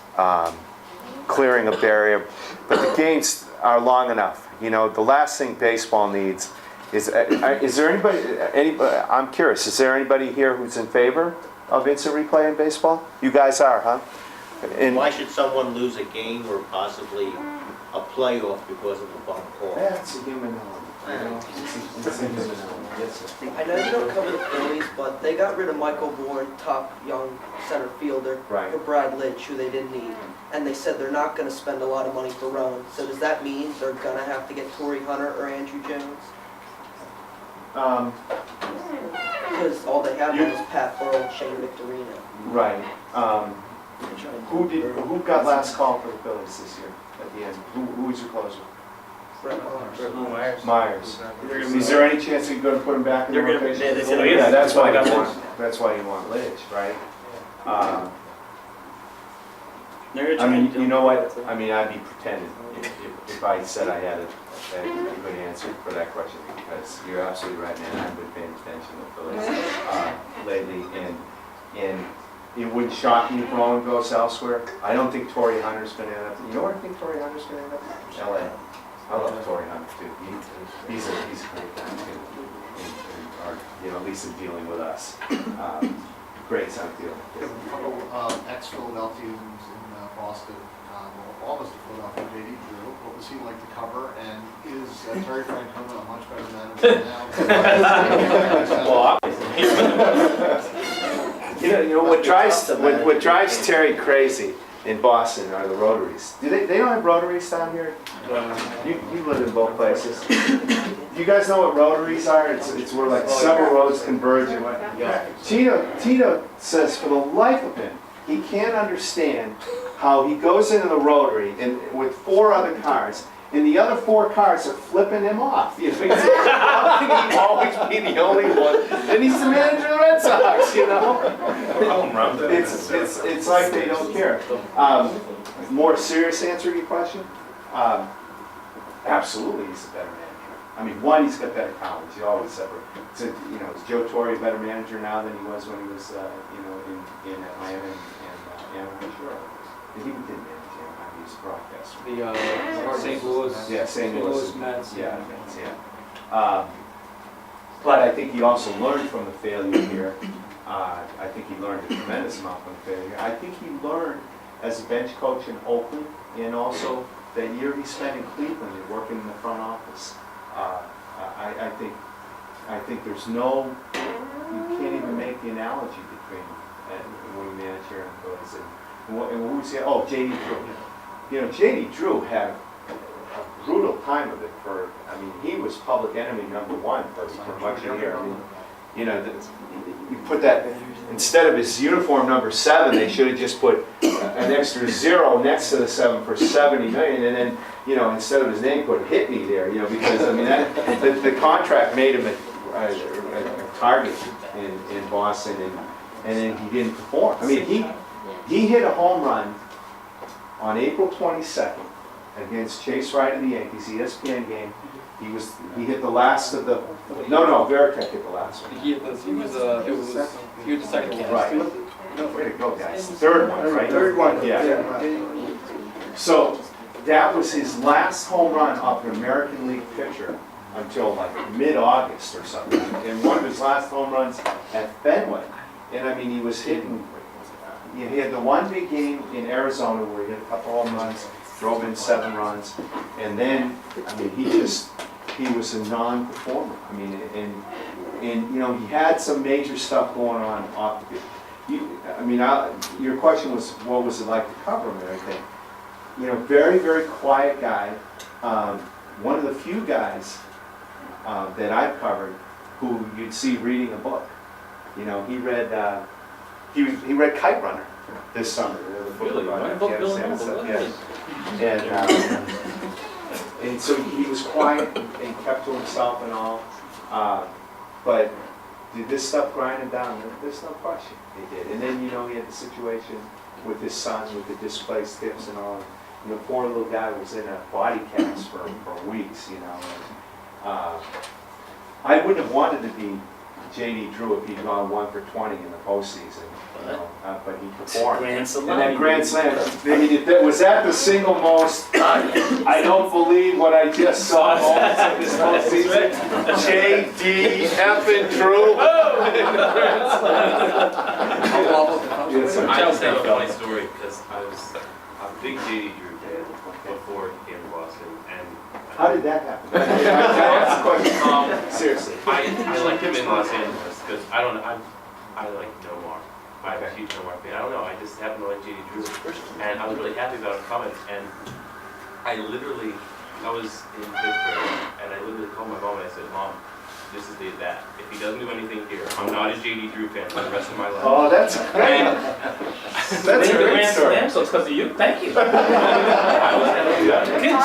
B: clearing a barrier, but the games are long enough. You know, the last thing baseball needs is there anybody? I'm curious. Is there anybody here who's in favor of instant replay in baseball? You guys are, huh? And
O: Why should someone lose a game or possibly a playoff because of a bum call?
B: that's a human element. You know? It's a human element. Yes, sir.
J: I know you don't cover the Phillies, but they got rid of Michael Bourne, top young center fielder,
B: Right.
J: for Brad Lidge, who they didn't need. And they said they're not going to spend a lot of money for Rowan. So does that mean they're going to have to get Torrey Hunter or Andrew Jones? Because all they have is Pat Burrell and Shane Victorino.
B: Right. Who got last call for the Phillies this year at the end? Who was your closer?
J: Brett Myers.
B: Myers. Is there any chance that you're going to put him back in the
L: They're
B: rotation?
L: gonna be-
B: Yeah, that's why
L: got
B: you want Lidge, right? I mean, you know what? I mean, I'd be pretending if I said I had a good answer for that question, because you're absolutely right, man. I've been paying attention to the Phillies lately, and it wouldn't shock me if Rowan goes elsewhere. I don't think Torrey Hunter's going to end up. You know where I think Torrey Hunter's going to end up? L.A. I love Torrey Hunter too. He's a great guy too. Or, at least in dealing with us. Great son deal.
E: Ex-Philadelphians in Boston, almost to Philadelphia, J.D. Drew. What was he like to cover? And is Terry Francona a much better manager now?
B: Well, what drives Terry crazy in Boston are the rotaries. They don't have rotaries down here? You live in both places. Do you guys know what rotaries are? It's where like several roads converge. Tito says for the life of him, he can't understand how he goes into the rotary with 4 other cars, and the other 4 cars are flipping him off. How can he always be the only one? And he's the manager of the Red Sox, It's like they don't care. More serious answer to your question? Absolutely, he's a better manager. I mean, one, he's got better talent. He always separate. Is Joe Torre a better manager now than he was when he was, in Atlanta and Anaheim? Sure. He didn't manage Anaheim. He was a broadcaster.
L: St. Louis.
B: Yeah, St. Louis.
L: Mets.
B: Yeah. But I think he also learned from the failure here. I think he learned a tremendous amount from the failure. I think he learned as a bench coach in Oakland, and also that year he spent in Cleveland and working in the front office. I think there's no, you can't even make the analogy between when you manage here in Phillies and what we say. Oh, J.D. Drew. J.D. Drew had a brutal time of it he was public enemy #1 for much of the year. You put that, instead of his uniform number 7, they should have just put an extra 0 next to the 7 for $70 million, and then, instead of his name, put "hit me" there, because the contract made him a target in Boston, and then he didn't perform. He hit a home run on April 22nd against Chase Wright of the Yankees, ESPN game. He hit the last of the. No, Veritek hit the last one.
L: He was the second one.
B: Right. Way to go, guys. Third one, right?
M: Third one.
B: Yeah. So that was his last home run off an American League pitcher until like mid-August or something. And one of his last home runs at Fenway. And he was hitting. He had the one big game in Arizona where he hit a couple home runs, drove in 7 runs, and then he was a non-performer. And he had some major stuff going on off the field. Your question was, what was it like to cover him and everything? Very, very quiet guy. One of the few guys that I've covered who you'd see reading a book. He read Kite Runner this summer.
L: Really?
B: And so he was quiet and kept to himself and all. But did this stuff grind him down? There's no question it did. And then, he had the situation with his son with the displaced hips and all. The poor little guy was in a body cast for weeks, I wouldn't have wanted to be J.D. Drew if he'd gone 1 for 20 in the postseason, but he performed.
L: Grand Slam.
B: And that Grand Slam, was that the single most, I don't believe what I just saw moments of this postseason? J.D. effing Drew.
H: I just have a funny story because I was a big J.D. Drew fan before he came to Boston, and
B: how did that happen? Seriously.
H: I like him in Los Angeles because I like Nomar. I'm a huge Nomar fan. I don't know. I just happen to like J.D. Drew, and I was really happy about his comments. And I was in Pittsburgh, and I literally called my mom and I said, "Mom, this is that. If he doesn't do anything here, I'm not a J.D. Drew fan for the rest of my life."
B: Oh, that's great. That's a great story.
L: So it's because of you. Thank you. Good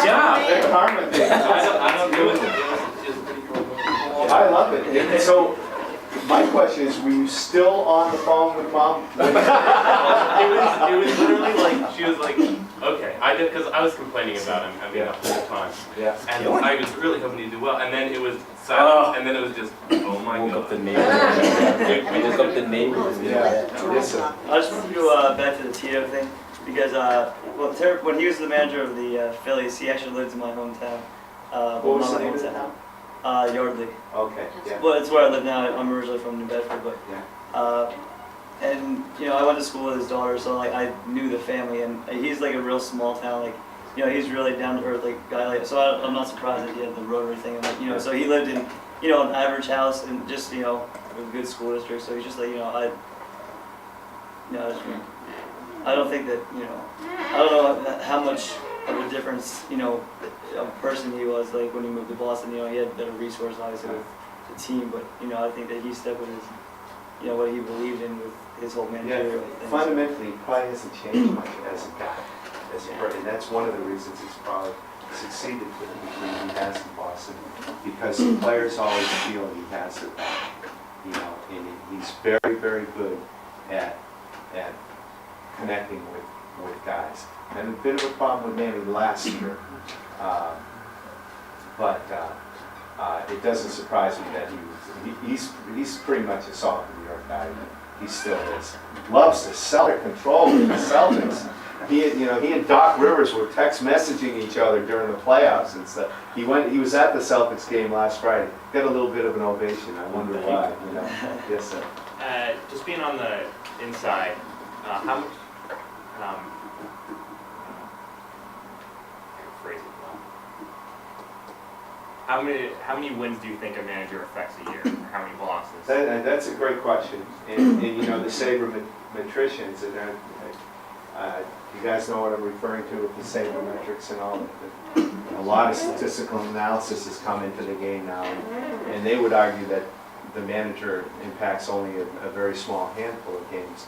L: job.
B: That karma thing. I love it. And so, my question is, were you still on the phone with Mom?
H: It was literally like, she was like, Okay, I did, because I was complaining about him having up the whole time.
B: Yeah.
H: And I was really hoping he'd do well, and then it was silent, and then it was just, oh my god.
L: Woke up the neighbors. Woke up the neighbors.
B: Yeah. Yes, sir.
F: I just want to go back to the Tito thing because when he was the manager of the Phillies, he actually lived in my hometown.
B: What was the name of the town?
F: Yardley.
B: Okay, yeah.
F: Well, it's where I live now. I'm originally from New Bedford, but
B: Yeah.
F: and you know I went to school with his daughter, so like I knew the family, and he's like a real small town, like you know he's really down to earth like guy, like so I'm not surprised that he had the Rotary thing, and like you know so he lived in you know an average house and just you know with a good school district, so he's just like you know I don't think that you know I don't know how much of a difference you know of a person he was like when he moved to Boston. You know he had better resources obviously with the team, but you know I think that he stuck with his you know what he believed in with his whole managerial thing.
B: Fundamentally, he probably hasn't changed much as a guy, as a person, and that's one of the reasons he's probably succeeded to the degree he has in Boston, because the players always feel he has it back, you know, and he's very, very good at connecting with guys. And a bit of a problem with Manny last year, but it doesn't surprise me that he's pretty much a solid New York guy. He still is. Loves the Celtic control with the Celtics. He and Doc Rivers were text messaging each other during the playoffs and stuff. He was at the Celtics game last Friday. Got a little bit of an ovation. I wonder why. You know. Yes, sir.
P: Just being on the inside, how much? Phrase it well. How many wins do you think a manager affects a year? Or how many losses?
B: That's a great question. And you know the sabermetricians, and you guys know what I'm referring to with the sabermetrics and all that. A lot of statistical analysis has come into the game now, and they would argue that the manager impacts only a very small handful of games.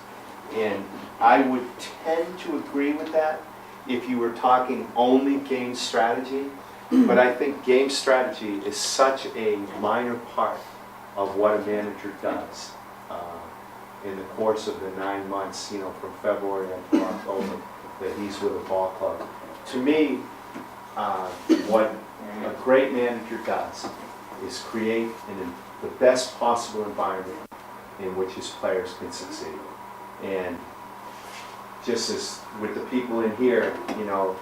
B: And I would tend to agree with that if you were talking only game strategy. But I think game strategy is such a minor part of what a manager does in the course of the 9 months, you know, from February until October that he's with a ball club. To me, what a great manager does is create the best possible environment in which his players can succeed. And just as with the people in here, you know,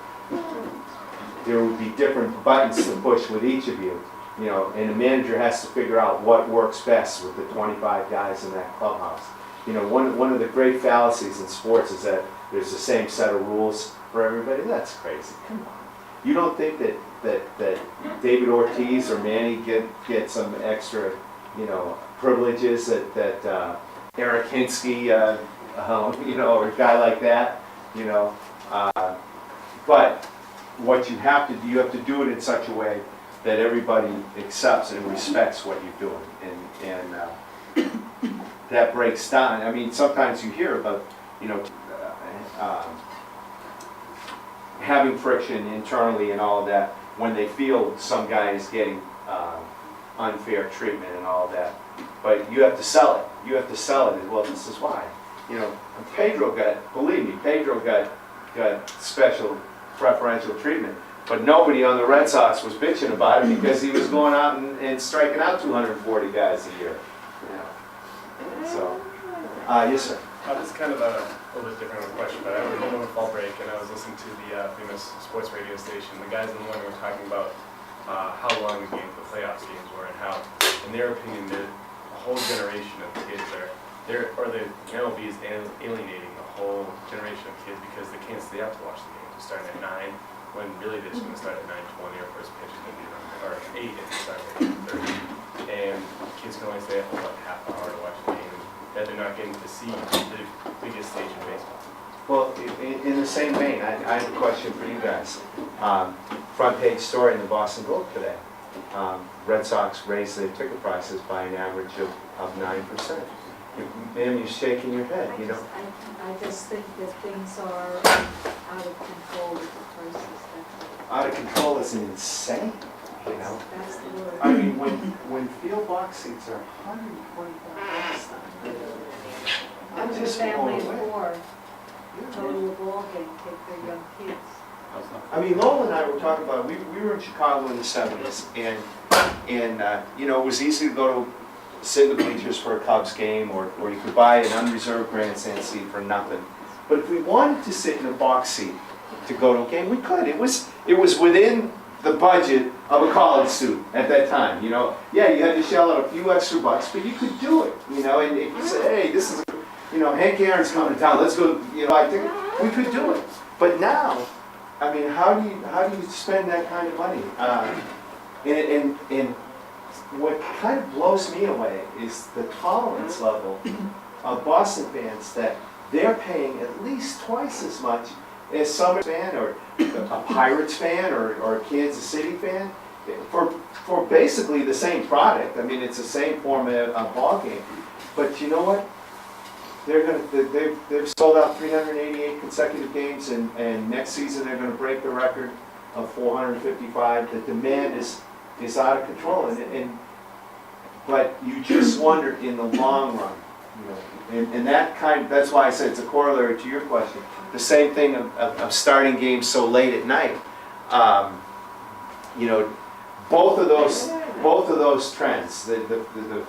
B: there would be different buttons to push with each of you, you know, and the manager has to figure out what works best with the 25 guys in that clubhouse. You know, one of the great fallacies in sports is that there's the same set of rules for everybody. That's crazy. Come on. You don't think that David Ortiz or Manny get some extra, you know, privileges that Eric Hinsky, you know, or a guy like that, you know, but what you have to do it in such a way that everybody accepts and respects what you're doing, and that breaks down. I mean, sometimes you hear about, you know, having friction internally and all of that when they feel some guy is getting unfair treatment and all of that. But you have to sell it. You have to sell it as well. This is why, you know, Pedro got special preferential treatment, but nobody on the Red Sox was bitching about it because he was going out and striking out 240 guys a year. You know. So, yes, sir.
D: This is kind of a little bit different of a question, but I was home on a fall break and I was listening to the famous sports radio station. The guys in the morning were talking about how long the playoffs games were and how, in their opinion, a whole generation of kids the MLB is alienating a whole generation of kids because they can't stay up to watch the games. They're starting at 9, when really they should start at 9:20 or first pitch is going to be around, or 8 if they start at 8:30. And kids can only stay up for about half an hour to watch the game, and that they're not getting to see the biggest stage in baseball.
B: Well, in the same vein, I have a question for you guys. Front page story in the Boston Globe today. Red Sox raised their ticket prices by an average of 9%. Ma'am, you're shaking your head, you know.
Q: I just think that things are out of control with the prices.
B: Out of control is insane, you know.
Q: That's the word.
B: I mean, when field box seats are $125, I'm just
Q: family
B: blown
Q: of
B: away.
Q: 4. go to a ball game, take their young kids.
B: I mean, Lowell and I were talking about, we were in Chicago in the 70s, and you know, it was easy to go to sit in the bleachers for a Cubs game, or you could buy an unreserved grandstand seat for nothing. But if we wanted to sit in a box seat to go to a game, we could. It was within the budget of a college student at that time, you know. Yeah, you had to shell out a few extra bucks, but you could do it, you know. And if you say, hey, this is, you know, Hank Aaron's coming to town, let's go, you know, I think we could do it. But now, I mean, how do you spend that kind of money? And what kind of blows me away is the tolerance level of Boston fans, that they're paying at least twice as much as some fan or a Pirates fan or a Kansas City fan for basically the same product. I mean, it's the same format of ball game. But you know what? They've sold out 388 consecutive games, and next season they're going to break the record of 455. The demand is out of control, but you just wonder in the long run, you know, and that's why I said it's a corollary to your question. The same thing of starting games so late at night. You know, both of those trends, the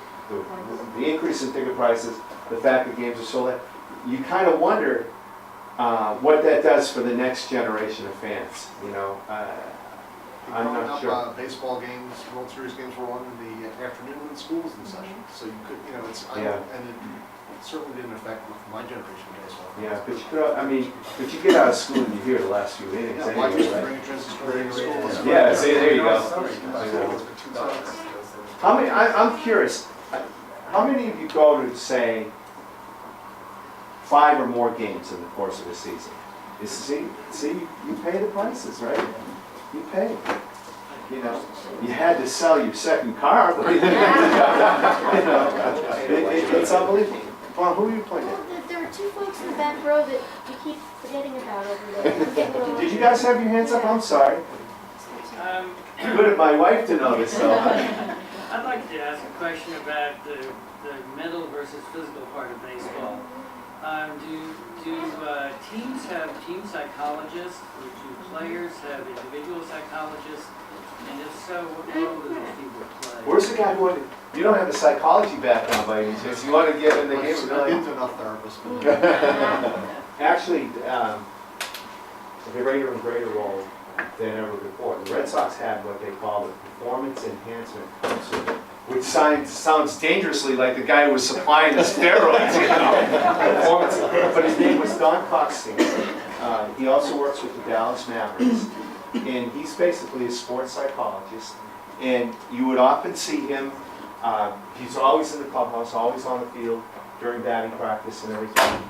B: increase in ticket prices, the fact that games are so late, you kind of wonder what that does for the next generation of fans. You know, I'm not sure.
E: Baseball games, World Series games were on in the afternoon when school was in session, so you could, you know, and it certainly didn't affect my generation of baseball.
B: Yeah, but you could, I mean, but you get out of school and you hear the last few innings
E: Yeah,
B: anyway,
E: just
B: right?
E: bring a transistor to school.
B: Yeah, see, there you go. How many? I'm curious. How many of you go to, say, 5 or more games in the course of a season? You pay the prices, right? You pay. You know, you had to sell your second car. You know, it's unbelievable. Well, who are you pointing at?
G: Well, there were two folks in the back row that you keep forgetting about over there.
B: Did you guys have your hands up? I'm sorry. Good of my wife to know this, though.
R: I'd like to ask a question about the mental versus physical part of baseball. Do teams have team psychologists, or do players have individual psychologists? And if so, what role do those people play?
B: Where's the guy who wanted? You don't have the psychology background by any chance. You want to get in the game?
E: I've been to enough therapists.
B: Actually, a greater and greater role than ever before. The Red Sox had what they call the performance enhancement counselor, which sounds dangerously like the guy who was supplying the steroids, you know. But his name was Don Coxstein. He also works with the Dallas Mavericks, and he's basically a sports psychologist. And you would often see him, he's always in the clubhouse, always on the field during batting practice and everything.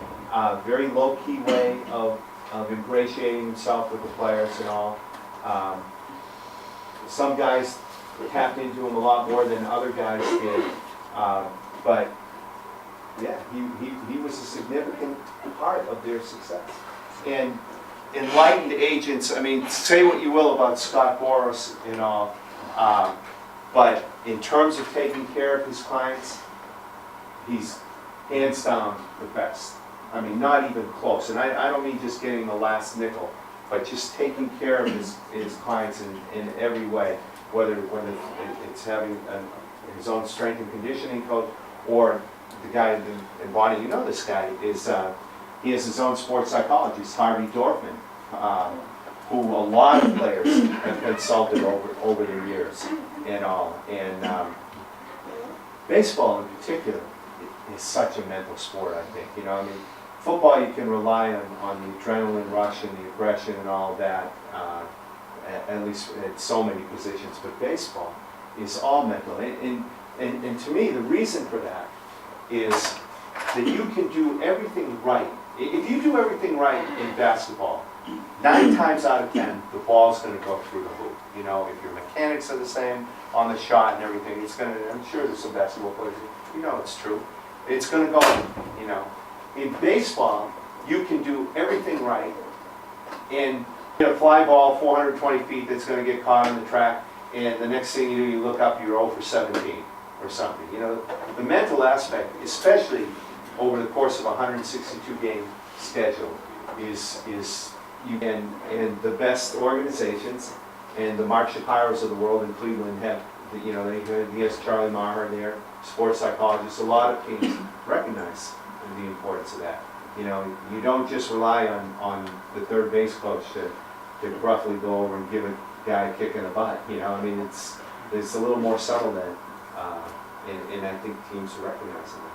B: Very low-key way of ingratiating himself with the players and all. Some guys tapped into him a lot more than other guys did. But yeah, he was a significant part of their success. And enlightened agents, I mean, say what you will about Scott Boras and all, but in terms of taking care of his clients, he's hands down the best. I mean, not even close. And I don't mean just getting the last nickel, but just taking care of his clients in every way, whether it's having his own strength and conditioning coach, or the guy in Bonnie, you know this guy, is he has his own sports psychologist, Harvey Dorfman, who a lot of players have consulted over the years and all. And baseball in particular is such a mental sport, I think. You know, I mean, football you can rely on the adrenaline rush and the aggression and all of that, at least in so many positions. But baseball is all mental. And to me, the reason for that is that you can do everything right. If you do everything right in basketball, 9 times out of 10, the ball's going to go through the hoop. You know, if your mechanics are the same on the shot and everything, it's going to, I'm sure there's some basketball players, you know it's true. It's going to go, you know. In baseball, you can do everything right, and get a fly ball 420 feet that's going to get caught on the track, and the next thing you do, you look up, you're 0 for 17 or something. You know, the mental aspect, especially over the course of a 162-game schedule, is you and the best organizations and the Mark Shapiros of the world in Cleveland have, you know, he has Charlie Maher there, sports psychologists. A lot of teams recognize the importance of that. You know, you don't just rely on the third base coach to roughly go over and give a guy a kick in the butt. You know, I mean, it's a little more subtle than, and I think teams are recognizing that.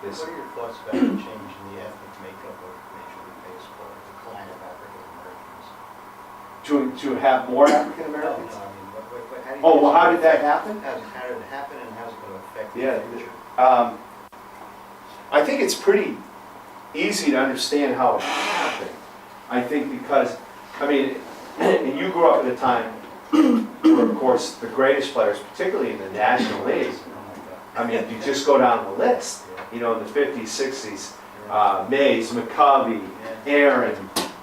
B: Yes.
I: What are your thoughts about the change in the ethnic makeup of Major League Baseball, the decline of African Americans?
B: To have more African Americans?
I: No, I mean, how do you
B: Oh, well, how did that happen?
I: How did it happen, and how's it going to affect
B: Yeah,
I: the future?
B: I think it's pretty easy to understand how it happened. I think because, I mean, and you grew up at a time where, of course, the greatest players, particularly in the National League, I mean, if you just go down the list, you know, in the 50s, 60s, Mays, McCovey, Aaron,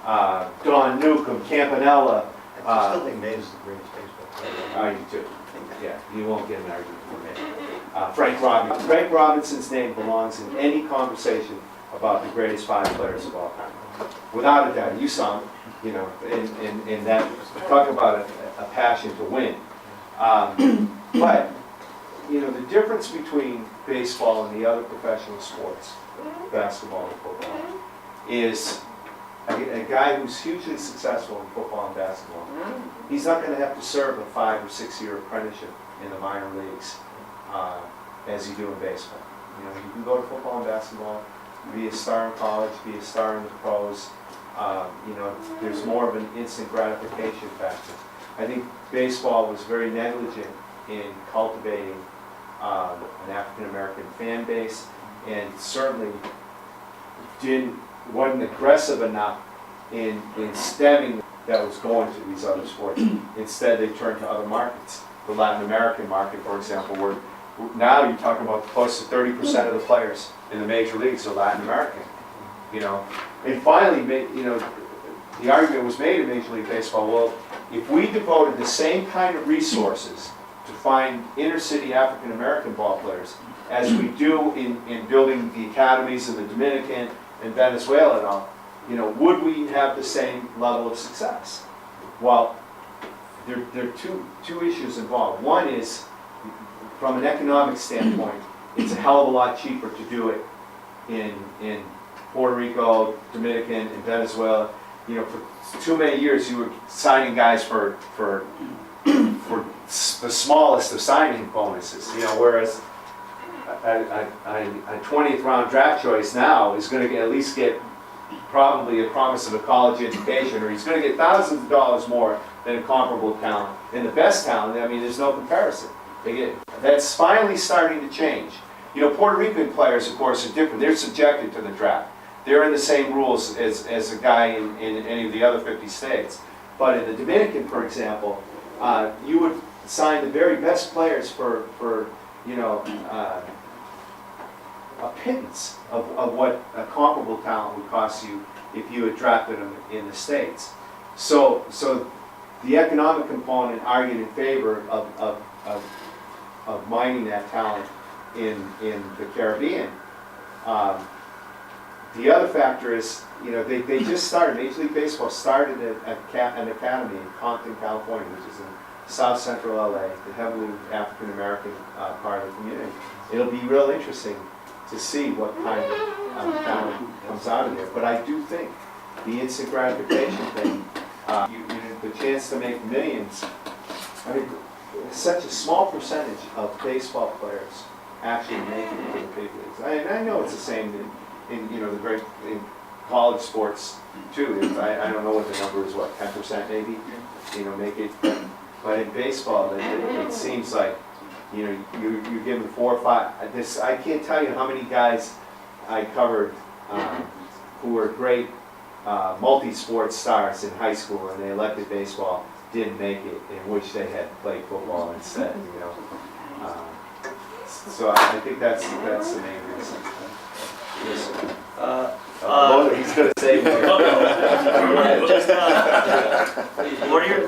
B: Don Newcomb, Campanella.
I: I still think Mays is the greatest baseball player.
B: I do too. Yeah, you won't get an argument from me. Frank Robinson. Frank Robinson's name belongs in any conversation about the greatest 5 players of all time. Without a doubt, you saw him, you know, in that, talk about a passion to win. But, you know, the difference between baseball and the other professional sports, basketball and football, is a guy who's hugely successful in football and basketball, he's not going to have to serve a 5 or 6 year apprenticeship in the minor leagues as you do in baseball. You know, you can go to football and basketball, be a star in college, be a star in the pros. You know, there's more of an instant gratification factor. I think baseball was very negligent in cultivating an African American fan base, and certainly wasn't aggressive enough in stemming that was going to these other sports. Instead, they turned to other markets. The Latin American market, for example, where now you're talking about close to 30% of the players in the major leagues are Latin American. You know, and finally, you know, the argument was made in Major League Baseball. Well, if we devoted the same kind of resources to find inner city African American ball players as we do in building the academies in the Dominican and Venezuela and all, you know, would we have the same level of success? Well, there are two issues involved. One is, from an economic standpoint, it's a hell of a lot cheaper to do it in Puerto Rico, Dominican, and Venezuela. You know, for too many years you were signing guys for the smallest of signing bonuses. You know, whereas a 20th round draft choice now is going to at least get probably a promise of a college education, or he's going to get thousands of dollars more than a comparable talent. And the best talent, I mean, there's no comparison. That's finally starting to change. You know, Puerto Rican players, of course, are different. They're subjected to the draft. They're in the same rules as a guy in any of the other 50 states. But in the Dominican, for example, you would sign the very best players for you know, a pittance of what a comparable talent would cost you if you had drafted them in the States. So the economic component argued in favor of mining that talent in the Caribbean. The other factor is, you know, they just started, Major League Baseball started an academy in Compton, California, which is in South Central LA, the heavily African American part of the community. It'll be real interesting to see what kind of talent comes out of there. But I do think the instant gratification thing, the chance to make millions, I mean, such a small percentage of baseball players actually make it to the big leagues. And I know it's the same in you know, in college sports too. I don't know what the number is, what, 10% maybe, you know, make it. But in baseball, it seems like, you know, you're given 4 or 5. I can't tell you how many guys I covered who were great multi-sport stars in high school, and they elected baseball, didn't make it, and wish they had played football instead. You know, so I think that's the main reason. Yes, he's going to say.
F: What are your?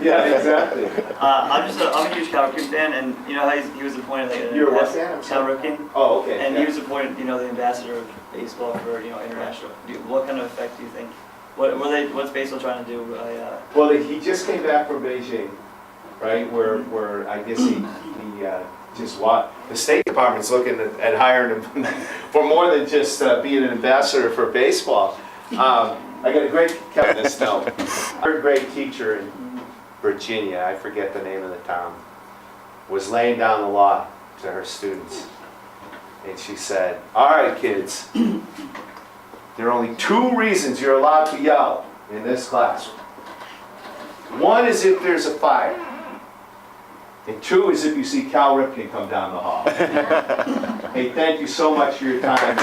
B: Yeah, exactly.
F: I'm a huge Cal Ripken fan, and you know how he was appointed like
B: You're what fan?
F: Cal Ripken.
B: Oh, okay.
F: And he was appointed, you know, the ambassador of baseball for, you know, international. What kind of effect do you think What's baseball trying to do?
B: Well, he just came back from Beijing, right, where I guess he just the State Department's looking at hiring him for more than just being an ambassador for baseball. I got a great third grade teacher in Virginia, I forget the name of the town, was laying down the law to her students. And she said, all right, kids, there are only 2 reasons you're allowed to yell in this classroom. 1 is if there's a fire. And 2 is if you see Cal Ripken come down the hall. Hey, thank you so much for your time.